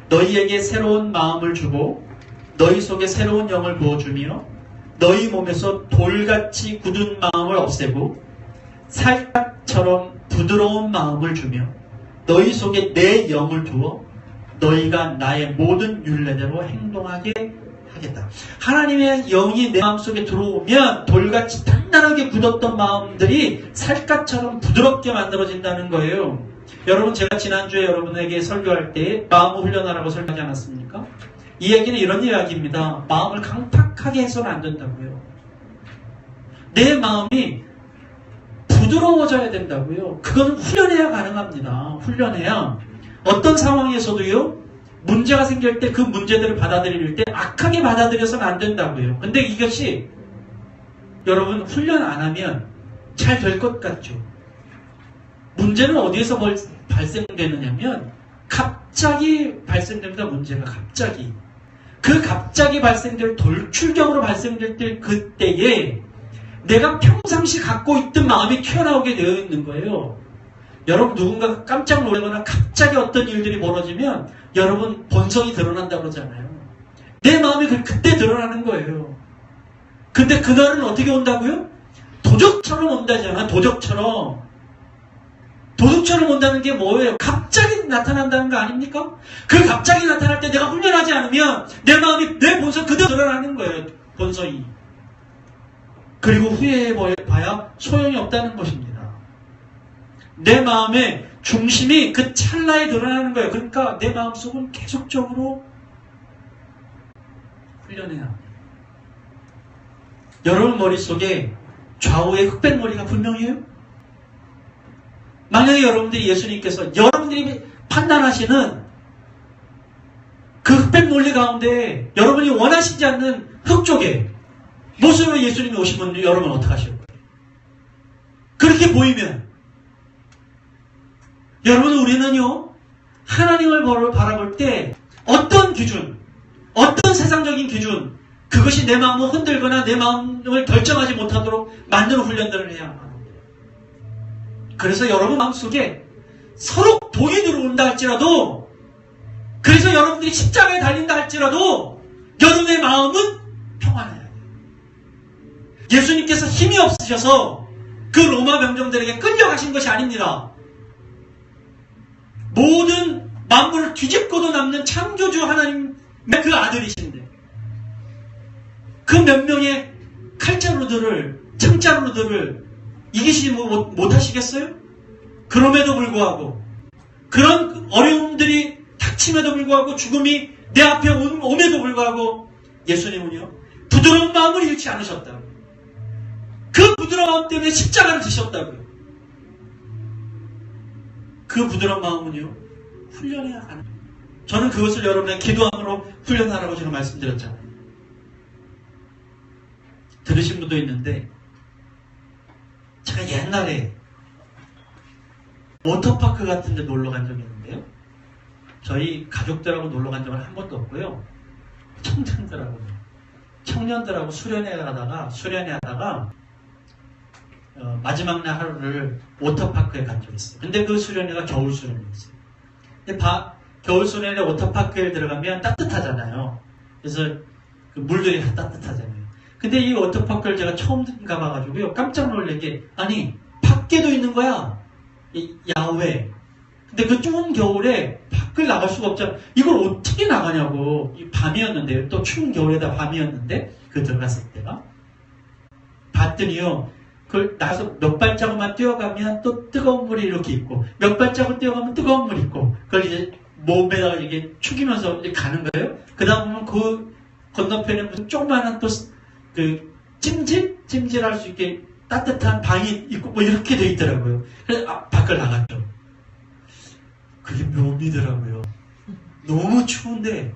너희에게 새로운 마음을 주고 너희 속에 새로운 영을 부어주며 너희 몸에서 돌같이 굳은 마음을 없애고 살짝처럼 부드러운 마음을 주며 너희 속에 내 영을 두어 너희가 나의 모든 율례대로 행동하게 하겠다. 하나님의 영이 내 마음속에 들어오면 돌같이 단단하게 굳었던 마음들이 살갗처럼 부드럽게 만들어진다는 거예요. 여러분, 제가 지난주에 여러분에게 설교할 때 마음을 훈련하라고 설교하지 않았습니까? 이 얘기는 이런 이야기입니다. 마음을 강팍하게 해서는 안 된다고요. 내 마음이 부드러워져야 된다고요. 그건 훈련해야 가능합니다. 훈련해야 어떤 상황에서도요, 문제가 생길 때 그 문제들을 받아들일 때 악하게 받아들여서는 안 된다고요. 근데 이것이 여러분 훈련 안 하면 잘 될 것 같죠. 문제는 어디에서 발생되느냐면 갑자기 발생됩니다. 문제가 갑자기. 그 갑자기 발생될 돌출적으로 발생될 때 그때에 내가 평상시 갖고 있던 마음이 튀어나오게 되어 있는 거예요. 여러분, 누군가 깜짝 놀라거나 갑자기 어떤 일들이 벌어지면 여러분 본성이 드러난다고 그러잖아요. 내 마음이 그때 드러나는 거예요. 근데 그날은 어떻게 온다고요? 도적처럼 온다잖아. 도적처럼 온다는 게 뭐예요? 갑자기 나타난다는 거 아닙니까? 그 갑자기 나타날 때 내가 훈련하지 않으면 내 마음이 내 본성 그대로 드러나는 거예요. 본성이. 그리고 후회해봐야 소용이 없다는 것입니다. 내 마음의 중심이 그 찰나에 드러나는 거예요. 그러니까 내 마음속은 계속적으로 훈련해야 합니다. 여러분 머릿속에 좌우의 흑백머리가 분명해요? 만약에 여러분들이 예수님께서 여러분들이 판단하시는 그 흑백머리 가운데 여러분이 원하시지 않는 흑쪽에 모습으로 예수님이 오시면 여러분 어떡하실 거예요? 그렇게 보이면 여러분, 우리는요, 하나님을 바라볼 때 어떤 기준, 어떤 세상적인 기준, 그것이 내 마음을 흔들거나 내 마음을 결정하지 못하도록 만드는 훈련들을 해야 합니다. 그래서 여러분 마음속에 서로 독이 들어온다 할지라도, 그래서 여러분들이 십자가에 달린다 할지라도 여러분의 마음은 평안해야 돼요. 예수님께서 힘이 없으셔서 그 로마 병정들에게 끌려가신 것이 아닙니다. 모든 만물을 뒤집고도 남는 창조주 하나님의 그 아들이신데 그 몇 명의 칼자루들을, 창자루들을 이기시지 못하시겠어요? 그럼에도 불구하고, 그런 어려움들이 닥침에도 불구하고, 죽음이 내 앞에 옴에도 불구하고 예수님은요, 부드러운 마음을 잃지 않으셨다고. 그 부드러운 마음 때문에 십자가를 지셨다고요. 그 부드러운 마음은요, 훈련해야 하는 거예요. 저는 그것을 여러분의 기도함으로 훈련하라고 제가 말씀드렸잖아요. 들으신 분도 있는데, 제가 옛날에 워터파크 같은 데 놀러 간 적이 있는데요. 저희 가족들하고 놀러 간 적은 한 번도 없고요. 청년들하고 수련회 하다가 마지막 날 하루를 워터파크에 간 적이 있어요. 근데 그 수련회가 겨울 수련회였어요. 근데 겨울 수련회 워터파크에 들어가면 따뜻하잖아요. 그래서 그 물들이 다 따뜻하잖아요. 근데 이 워터파크를 제가 처음 가봐가지고요, 깜짝 놀란 게, 아니 밖에도 있는 거야. 야외. 근데 그 추운 겨울에 밖을 나갈 수가 없잖아. 이걸 어떻게 나가냐고. 밤이었는데요. 또 추운 겨울에다 밤이었는데 그 들어갔을 때가 봤더니요, 그걸 나가서 몇 발자국만 뛰어가면 또 뜨거운 물이 이렇게 있고, 몇 발자국 뛰어가면 뜨거운 물이 있고, 그걸 이제 몸에다가 이게 축이면서 이제 가는 거예요. 그 다음 보면 그 건너편에 무슨 조그마한 또 그 찜질할 수 있게 따뜻한 방이 있고 뭐 이렇게 돼 있더라고요. 그래서 밖을 나갔죠. 그게 묘미더라고요. 너무 추운데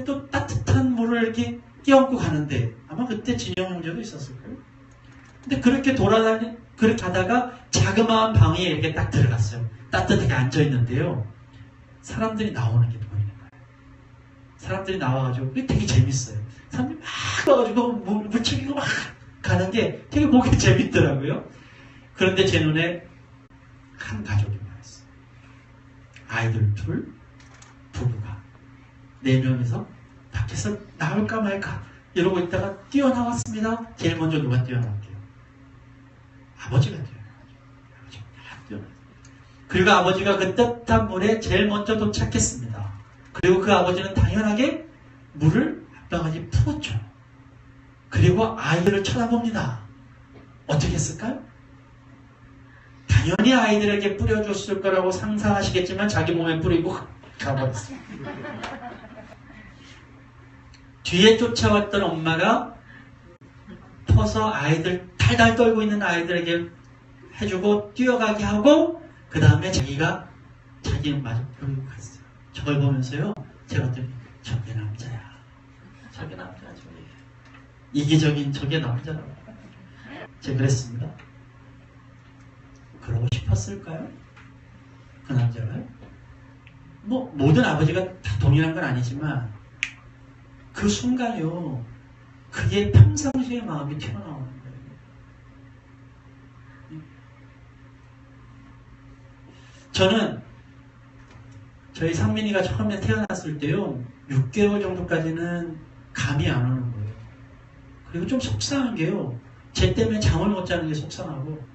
또 따뜻한 물을 이렇게 끼얹고 가는데, 아마 그때 진영 형제도 있었을 거예요. 근데 그렇게 그렇게 하다가 자그마한 방에 이렇게 딱 들어갔어요. 따뜻하게 앉아있는데요. 사람들이 나오는 게 보이는 거예요. 사람들이 나와가지고, 그게 되게 재밌어요. 사람들이 막 와가지고 물 챙기고 막 가는 게 되게 보기 재밌더라고요. 그런데 제 눈에 한 가족이 나왔어요. 아이들 둘, 부부가 4명이서 밖에서 나올까 말까 이러고 있다가 뛰어나왔습니다. 제일 먼저 누가 뛰어나올게요? 아버지가 뛰어나왔죠. 그리고 아버지가 그 따뜻한 물에 제일 먼저 도착했습니다. 그리고 그 아버지는 당연하게 물을 한 바가지 부어줘요. 그리고 아이들을 쳐다봅니다. 어떻게 했을까요? 당연히 아이들에게 뿌려줬을 거라고 상상하시겠지만 자기 몸에 뿌리고 가버렸어요. 뒤에 쫓아왔던 엄마가 퍼서 아이들 탈탈 떨고 있는 아이들에게 해주고 뛰어가게 하고 그 다음에 자기가 자기는 마저 뿌리고 갔어요. 저걸 보면서요 제가 봤더니 저게 남자야. 저게 남자야. 저게 이기적인 저게 남자라고 제가 그랬습니다. 그러고 싶었을까요? 그 남자가요? 뭐 모든 아버지가 다 동일한 건 아니지만 그 순간요 그게 평상시의 마음이 튀어나오는 거예요. 저는 저희 상민이가 처음에 태어났을 때요 6개월 정도까지는 감이 안 오는 거예요. 그리고 좀 속상한 게요 쟤 때문에 잠을 못 자는 게 속상하고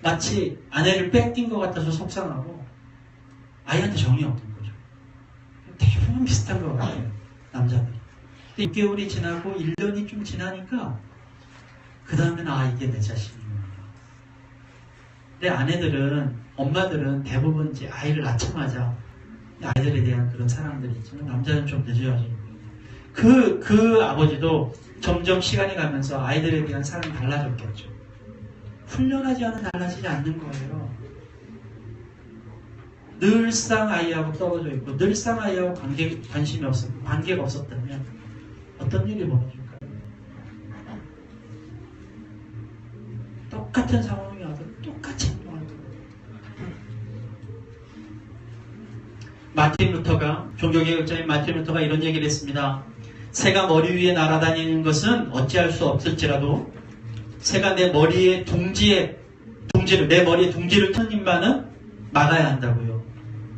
마치 아내를 뺏긴 것 같아서 속상하고 아이한테 정이 없는 거죠. 대부분 비슷한 것 같아요. 남자들이. 6개월이 지나고 1년이 좀 지나니까 그 다음에는 아 이게 내 자신이구나. 근데 아내들은 엄마들은 대부분 이제 아이를 낳자마자 아이들에 대한 그런 사랑들이 있지만 남자는 좀 늦어지는 거예요. 그 아버지도 점점 시간이 가면서 아이들에 대한 사랑이 달라졌겠죠. 훈련하지 않으면 달라지지 않는 거예요. 늘상 아이하고 떨어져 있고 늘상 아이하고 관계가 없었다면 어떤 일이 벌어질까요? 똑같은 상황이 와도 똑같이 행동할 거예요. 마틴 루터가 종교개혁자인 마틴 루터가 이런 얘기를 했습니다. 새가 머리 위에 날아다니는 것은 어찌할 수 없을지라도 새가 내 머리에 내 머리에 둥지를 터는 바는 막아야 한다고요.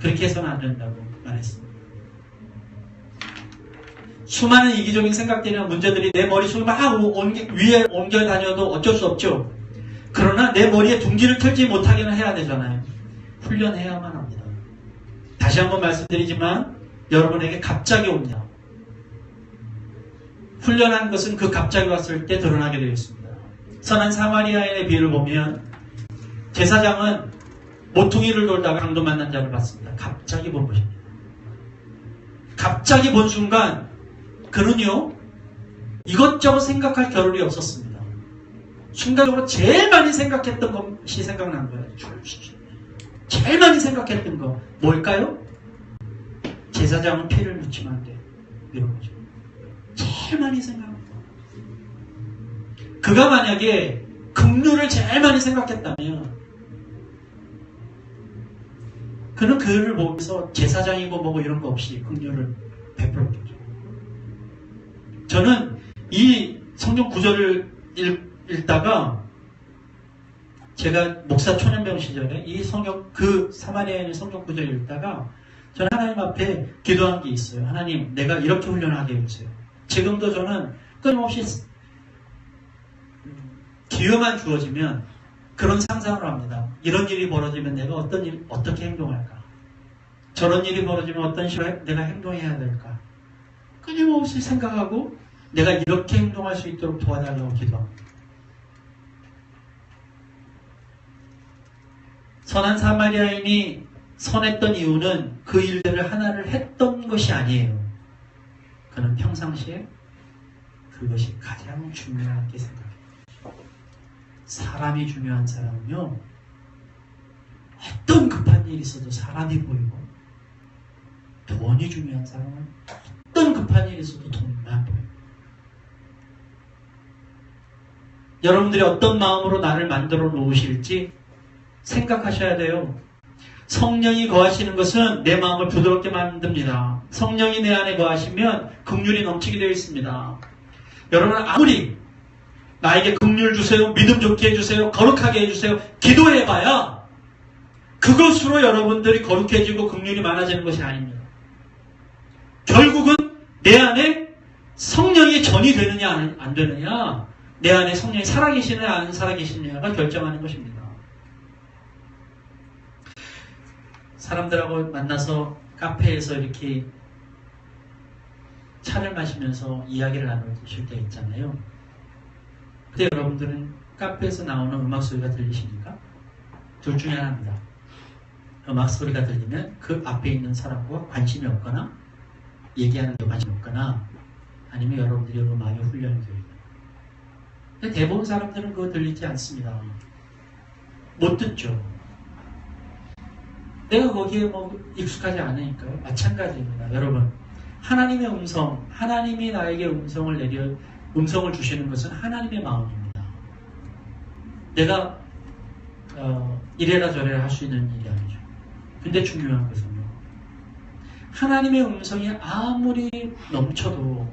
그렇게 해서는 안 된다고 말했습니다. 수많은 이기적인 생각들이나 문제들이 내 머릿속에 막 위에 옮겨 다녀도 어쩔 수 없죠. 그러나 내 머리에 둥지를 털지 못하게는 해야 되잖아요. 훈련해야만 합니다. 다시 한번 말씀드리지만 여러분에게 갑자기 옵니다. 훈련한 것은 그 갑자기 왔을 때 드러나게 되어 있습니다. 선한 사마리아인의 비유를 보면 제사장은 모퉁이를 돌다가 강도 만난 자를 봤습니다. 갑자기 본 것입니다. 갑자기 본 순간 그는요 이것저것 생각할 겨를이 없었습니다. 순간적으로 제일 많이 생각했던 것이 생각난 거예요. 제일 많이 생각했던 거 뭘까요? 제사장은 피를 묻히면 안 돼. 이런 거죠. 제일 많이 생각합니다. 그가 만약에 긍휼을 제일 많이 생각했다면 그는 그를 보면서 제사장이고 뭐고 이런 거 없이 긍휼을 베풀었겠죠. 저는 이 성경 구절을 읽다가 제가 목사 초년병 시절에 이 성경 그 사마리아인의 성경 구절을 읽다가 저는 하나님 앞에 기도한 게 있어요. 하나님 내가 이렇게 훈련하게 해주세요. 지금도 저는 끊임없이 기회만 주어지면 그런 상상을 합니다. 이런 일이 벌어지면 내가 어떻게 행동할까? 저런 일이 벌어지면 어떤 식으로 내가 행동해야 될까? 끊임없이 생각하고 내가 이렇게 행동할 수 있도록 도와달라고 기도합니다. 선한 사마리아인이 선했던 이유는 그 일들을 하나를 했던 것이 아니에요. 그는 평상시에 그것이 가장 중요하게 생각해요. 사람이 중요한 사람은요, 어떤 급한 일이 있어도 사람이 보이고, 돈이 중요한 사람은 어떤 급한 일이 있어도 돈만 보여요. 여러분들이 어떤 마음으로 나를 만들어 놓으실지 생각하셔야 돼요. 성령이 거하시는 것은 내 마음을 부드럽게 만듭니다. 성령이 내 안에 거하시면 긍휼이 넘치게 되어 있습니다. 여러분 아무리 나에게 긍휼 주세요, 믿음 좋게 해주세요, 거룩하게 해주세요 기도해봐야 그것으로 여러분들이 거룩해지고 긍휼이 많아지는 것이 아닙니다. 결국은 내 안에 성령이 전이 되느냐 안 되느냐, 내 안에 성령이 살아계시느냐 안 살아계시느냐가 결정하는 것입니다. 사람들하고 만나서 카페에서 이렇게 차를 마시면서 이야기를 나누실 때 있잖아요. 그때 여러분들은 카페에서 나오는 음악 소리가 들리십니까? 둘 중에 하나입니다. 음악 소리가 들리면 그 앞에 있는 사람과 관심이 없거나 얘기하는 데 관심이 없거나 아니면 여러분들이 음악에 훈련이 되어 있는. 근데 대부분 사람들은 그거 들리지 않습니다. 못 듣죠. 내가 거기에 뭐 익숙하지 않으니까요. 마찬가지입니다. 여러분, 하나님의 음성, 하나님이 나에게 음성을 주시는 것은 하나님의 마음입니다. 내가 이래라 저래라 할 수 있는 일이 아니죠. 근데 중요한 것은요, 하나님의 음성이 아무리 넘쳐도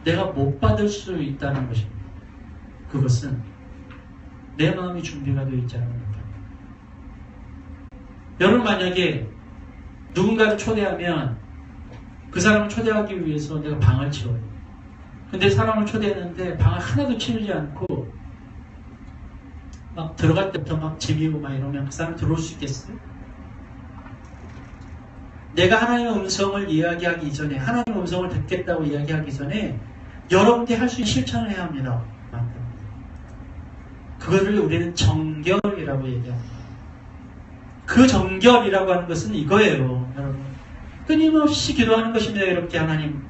내가 못 받을 수 있다는 것입니다. 그것은 내 마음이 준비가 되어 있지 않은 것입니다. 여러분, 만약에 누군가를 초대하면 그 사람을 초대하기 위해서 내가 방을 치워요. 근데 사람을 초대했는데 방을 하나도 치우지 않고 막 들어갈 때부터 막 집이고 막 이러면 그 사람 들어올 수 있겠어요? 내가 하나님의 음성을 이야기하기 전에, 하나님의 음성을 듣겠다고 이야기하기 전에 여러분들이 할 수 있는 실천을 해야 합니다. 그거를 우리는 정결이라고 얘기합니다. 그 정결이라고 하는 것은 이거예요, 여러분. 끊임없이 기도하는 것입니다. 이렇게 하나님,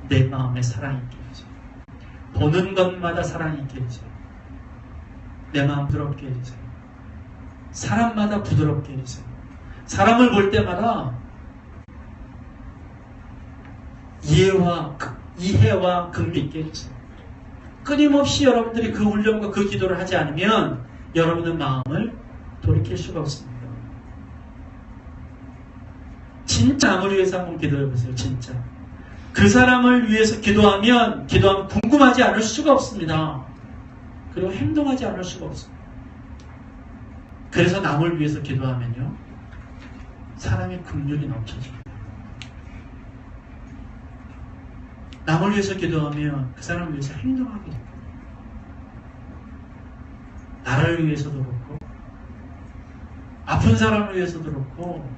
내 마음에 사랑이 있게 해주세요. 보는 것마다 사랑이 있게 해주세요. 내 마음 부드럽게 해주세요. 사람마다 부드럽게 해주세요. 사람을 볼 때마다 이해와 긍휼 있게 해주세요. 끊임없이 여러분들이 그 훈련과 그 기도를 하지 않으면 여러분의 마음을 돌이킬 수가 없습니다. 진짜 남을 위해서 한번 기도해보세요. 진짜 그 사람을 위해서 기도하면 궁금하지 않을 수가 없습니다. 그리고 행동하지 않을 수가 없습니다. 그래서 남을 위해서 기도하면요, 사람의 긍휼이 넘쳐집니다. 남을 위해서 기도하면 그 사람을 위해서 행동하게 됩니다. 나를 위해서도 그렇고 아픈 사람을 위해서도 그렇고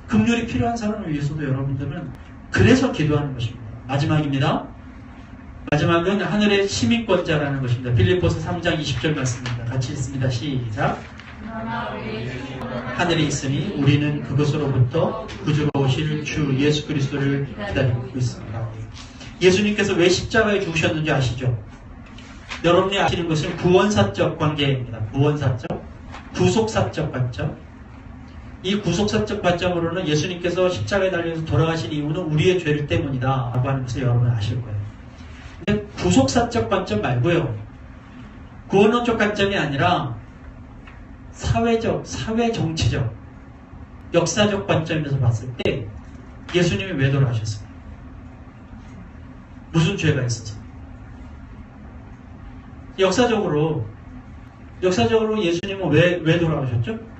긍휼이 필요한 사람을 위해서도 여러분들은 그래서 기도하는 것입니다. 마지막입니다. 마지막은 하늘의 시민권자라는 것입니다. 빌립보서 3장 20절 말씀입니다. 같이 읽습니다. 시작. 하늘에 있으니 우리는 그것으로부터 구주로 오실 주 예수 그리스도를 기다리고 있습니다. 예수님께서 왜 십자가에 죽으셨는지 아시죠? 여러분이 아시는 것은 구원사적 관계입니다. 구원사적, 구속사적 관점. 이 구속사적 관점으로는 예수님께서 십자가에 달려서 돌아가신 이유는 우리의 죄를 때문이다 라고 하는 것을 여러분은 아실 거예요. 근데 구속사적 관점 말고요, 구원론적 관점이 아니라 사회적, 사회정치적, 역사적 관점에서 봤을 때 예수님이 왜 돌아가셨어요? 무슨 죄가 있어서? 역사적으로 예수님은 왜 돌아가셨죠?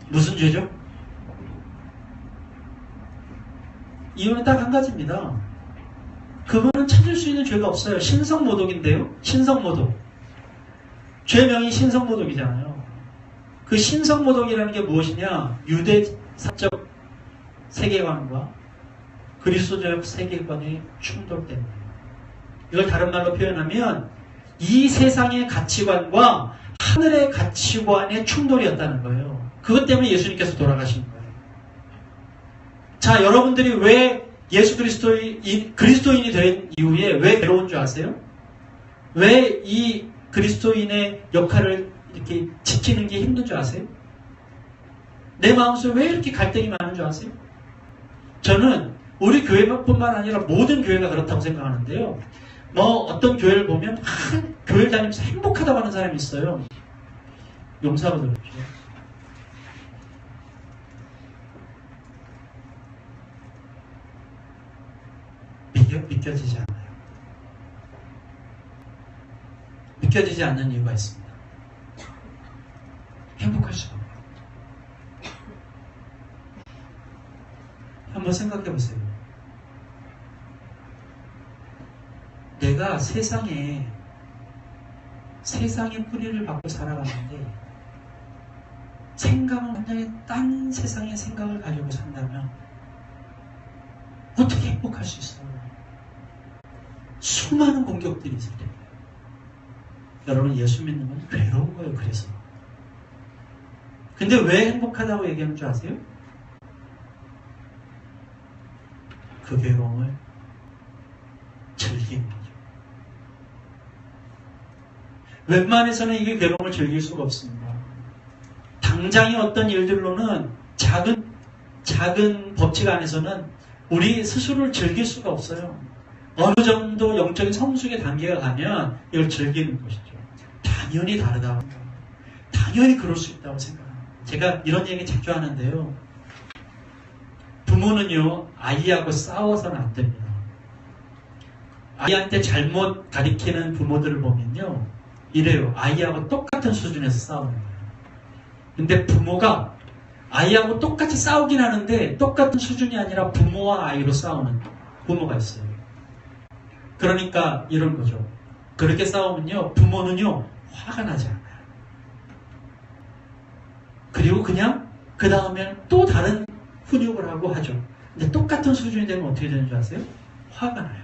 무슨 죄죠? 이유는 딱 한 가지입니다. 그분은 찾을 수 있는 죄가 없어요. 신성모독인데요. 신성모독. 죄명이 신성모독이잖아요. 그 신성모독이라는 게 무엇이냐? 유대사적 세계관과 그리스도적 세계관의 충돌 때문에. 이걸 다른 말로 표현하면 이 세상의 가치관과 하늘의 가치관의 충돌이었다는 거예요. 그것 때문에 예수님께서 돌아가신 거예요. 자, 여러분들이 왜 예수 그리스도인이 된 이후에 왜 괴로운 줄 아세요? 왜 이 그리스도인의 역할을 이렇게 지키는 게 힘든 줄 아세요? 내 마음속에 왜 이렇게 갈등이 많은 줄 아세요? 저는 우리 교회뿐만 아니라 모든 교회가 그렇다고 생각하는데요. 어떤 교회를 보면 교회를 다니면서 행복하다고 하는 사람이 있어요. 용사가 그렇죠. 믿겨지지 않아요. 믿겨지지 않는 이유가 있습니다. 행복할 수가 없어요. 한번 생각해 보세요. 내가 세상에 뿌리를 받고 살아가는데 생각은 완전히 딴 세상의 생각을 가지고 산다면 어떻게 행복할 수 있어요. 수많은 공격들이 있을 때. 여러분, 예수 믿는 건 괴로운 거예요. 그래서. 근데 왜 행복하다고 얘기하는 줄 아세요? 그 괴로움을 즐기는 거죠. 웬만해서는 이게 괴로움을 즐길 수가 없습니다. 당장의 어떤 일들로는 작은 법칙 안에서는 우리 스스로를 즐길 수가 없어요. 어느 정도 영적인 성숙의 단계가 가면 이걸 즐기는 것이죠. 당연히 다르다. 당연히 그럴 수 있다고 생각합니다. 제가 이런 얘기 자주 하는데요. 부모는요, 아이하고 싸워서는 안 됩니다. 아이한테 잘못 가리키는 부모들을 보면요, 이래요. 아이하고 똑같은 수준에서 싸우는 거예요. 근데 부모가 아이하고 똑같이 싸우긴 하는데 똑같은 수준이 아니라 부모와 아이로 싸우는 부모가 있어요. 그러니까 이런 거죠. 그렇게 싸우면요, 부모는요, 화가 나지 않아요. 그리고 그냥 그 다음엔 또 다른 훈육을 하고 하죠. 근데 똑같은 수준이 되면 어떻게 되는 줄 아세요? 화가 나요.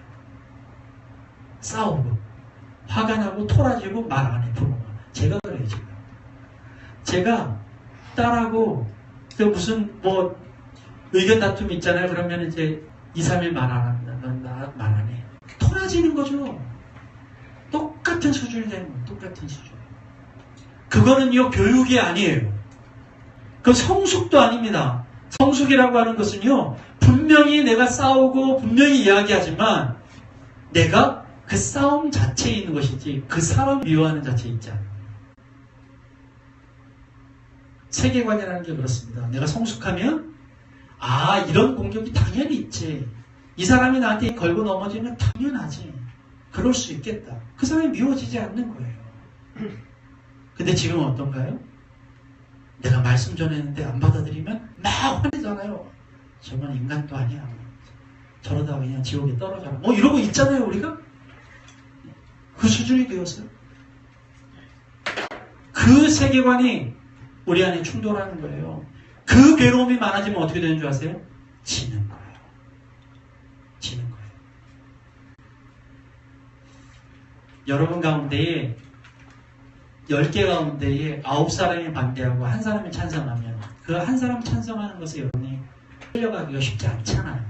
싸우고 화가 나고 토라지고 말 안 해, 부모가. 제가 그래요, 지금. 제가 딸하고 무슨 의견 다툼이 있잖아요. 그러면 이제 2, 3일 말 안 합니다. 나 말 안 해. 토라지는 거죠. 똑같은 수준이 되는 거예요. 똑같은 수준. 그거는요, 교육이 아니에요. 그 성숙도 아닙니다. 성숙이라고 하는 것은요, 분명히 내가 싸우고 분명히 이야기하지만 내가 그 싸움 자체에 있는 것이지 그 사람 미워하는 자체에 있지 않아요. 세계관이라는 게 그렇습니다. 내가 성숙하면 이런 공격이 당연히 있지. 이 사람이 나한테 걸고 넘어지면 당연하지. 그럴 수 있겠다. 그 사람이 미워지지 않는 거예요. 근데 지금은 어떤가요? 내가 말씀 전했는데 안 받아들이면 막 화내잖아요. 저건 인간도 아니야. 저러다가 그냥 지옥에 떨어져라. 이러고 있잖아요, 우리가? 그 수준이 되었어요. 그 세계관이 우리 안에 충돌하는 거예요. 그 괴로움이 많아지면 어떻게 되는 줄 아세요? 지는 거예요. 지는 거예요. 여러분 가운데에 10개 가운데에 9사람이 반대하고 한 사람이 찬성하면 그 한 사람 찬성하는 것에 여러분이 끌려가기가 쉽지 않잖아요.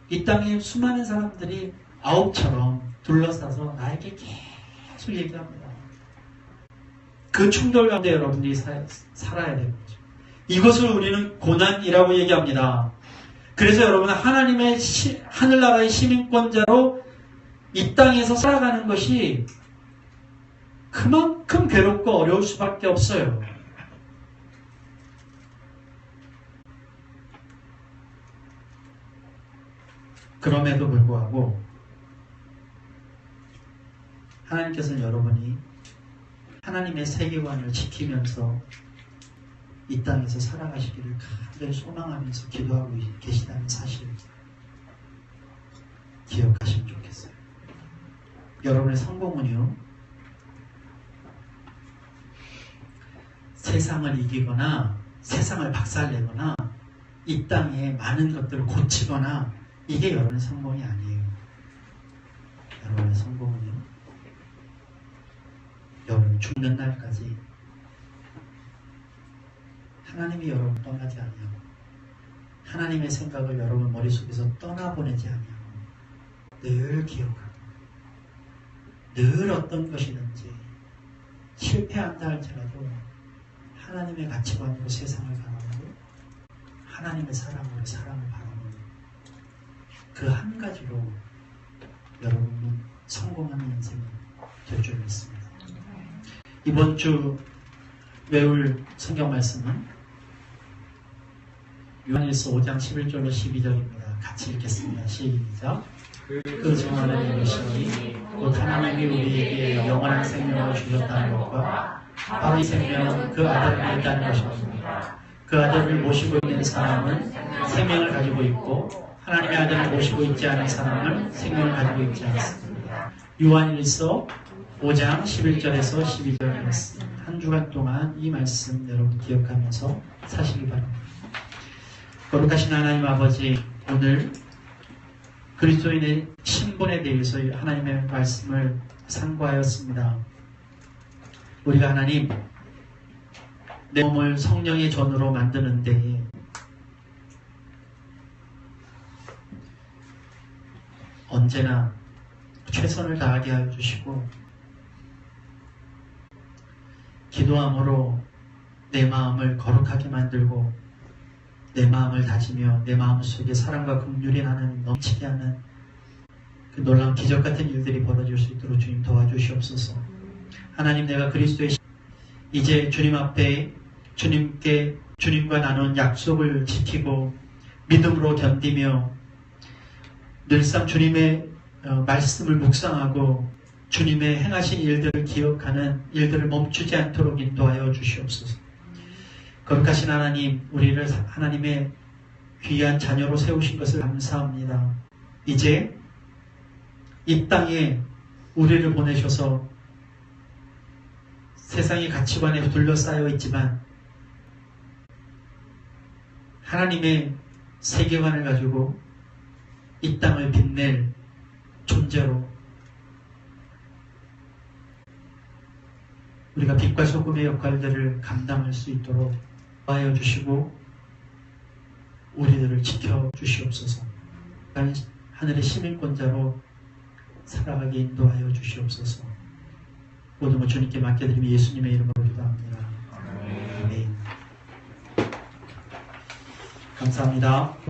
이 땅에 수많은 사람들이 9처럼 둘러싸서 나에게 계속 얘기합니다. 그 충돌 가운데 여러분들이 살아야 되는 거죠. 이것을 우리는 고난이라고 얘기합니다. 그래서 여러분, 하나님의 하늘나라의 시민권자로 이 땅에서 살아가는 것이 그만큼 괴롭고 어려울 수밖에 없어요. 그럼에도 불구하고 하나님께서는 여러분이 하나님의 세계관을 지키면서 이 땅에서 살아가시기를 간절히 소망하면서 기도하고 계시다는 사실을 기억하시면 좋겠어요. 여러분의 성공은요, 세상을 이기거나 세상을 박살내거나 이 땅에 많은 것들을 고치거나 이게 여러분의 성공이 아니에요. 여러분의 성공은요, 여러분 죽는 날까지 하나님이 여러분 떠나지 아니하고 하나님의 생각을 여러분 머릿속에서 떠나보내지 아니하고 늘 기억하고 늘 어떤 것이든지 실패한다 할지라도 하나님의 가치관으로 세상을 바라보고 하나님의 사랑으로 사람을 바라보는 그 한 가지로 여러분은 성공하는 인생이 될 줄 믿습니다. 이번 주 외울 성경 말씀은 요한일서 5장 11절로 12절입니다. 같이 읽겠습니다. 시작. 그 중 하나는 이것이니 곧 하나님이 우리에게 영원한 생명을 주셨다는 것과 바로 이 생명은 그 아들을 있다는 것입니다. 그 아들을 모시고 있는 사람은 생명을 가지고 있고 하나님의 아들을 모시고 있지 않은 사람은 생명을 가지고 있지 않습니다. 요한일서 5장 11절에서 12절 말씀, 한 주간 동안 이 말씀 여러분 기억하면서 사시기 바랍니다. 거룩하신 하나님 아버지, 오늘 그리스도인의 신분에 대해서 하나님의 말씀을 상고하였습니다. 우리가 하나님 내 몸을 성령의 전으로 만드는데 언제나 최선을 다하게 하여 주시고 기도함으로 내 마음을 거룩하게 만들고 내 마음을 다지며 내 마음 속에 사랑과 긍휼이 나는 넘치게 하는 그 놀라운 기적 같은 일들이 벌어질 수 있도록 주님 도와주시옵소서. 하나님, 내가 그리스도의 이제 주님 앞에 주님과 나눈 약속을 지키고 믿음으로 견디며 늘상 주님의 말씀을 묵상하고 주님의 행하신 일들을 기억하는 일들을 멈추지 않도록 인도하여 주시옵소서. 거룩하신 하나님, 우리를 하나님의 귀한 자녀로 세우신 것을 감사합니다. 이제 이 땅에 우리를 보내셔서 세상의 가치관에 둘러싸여 있지만 하나님의 세계관을 가지고 이 땅을 빛낼 존재로 우리가 빛과 소금의 역할들을 감당할 수 있도록 도와여 주시고 우리들을 지켜 주시옵소서. 하늘의 시민권자로 살아가게 인도하여 주시옵소서. 모든 것 주님께 맡겨드리며 예수님의 이름으로 기도합니다. 아멘. 감사합니다.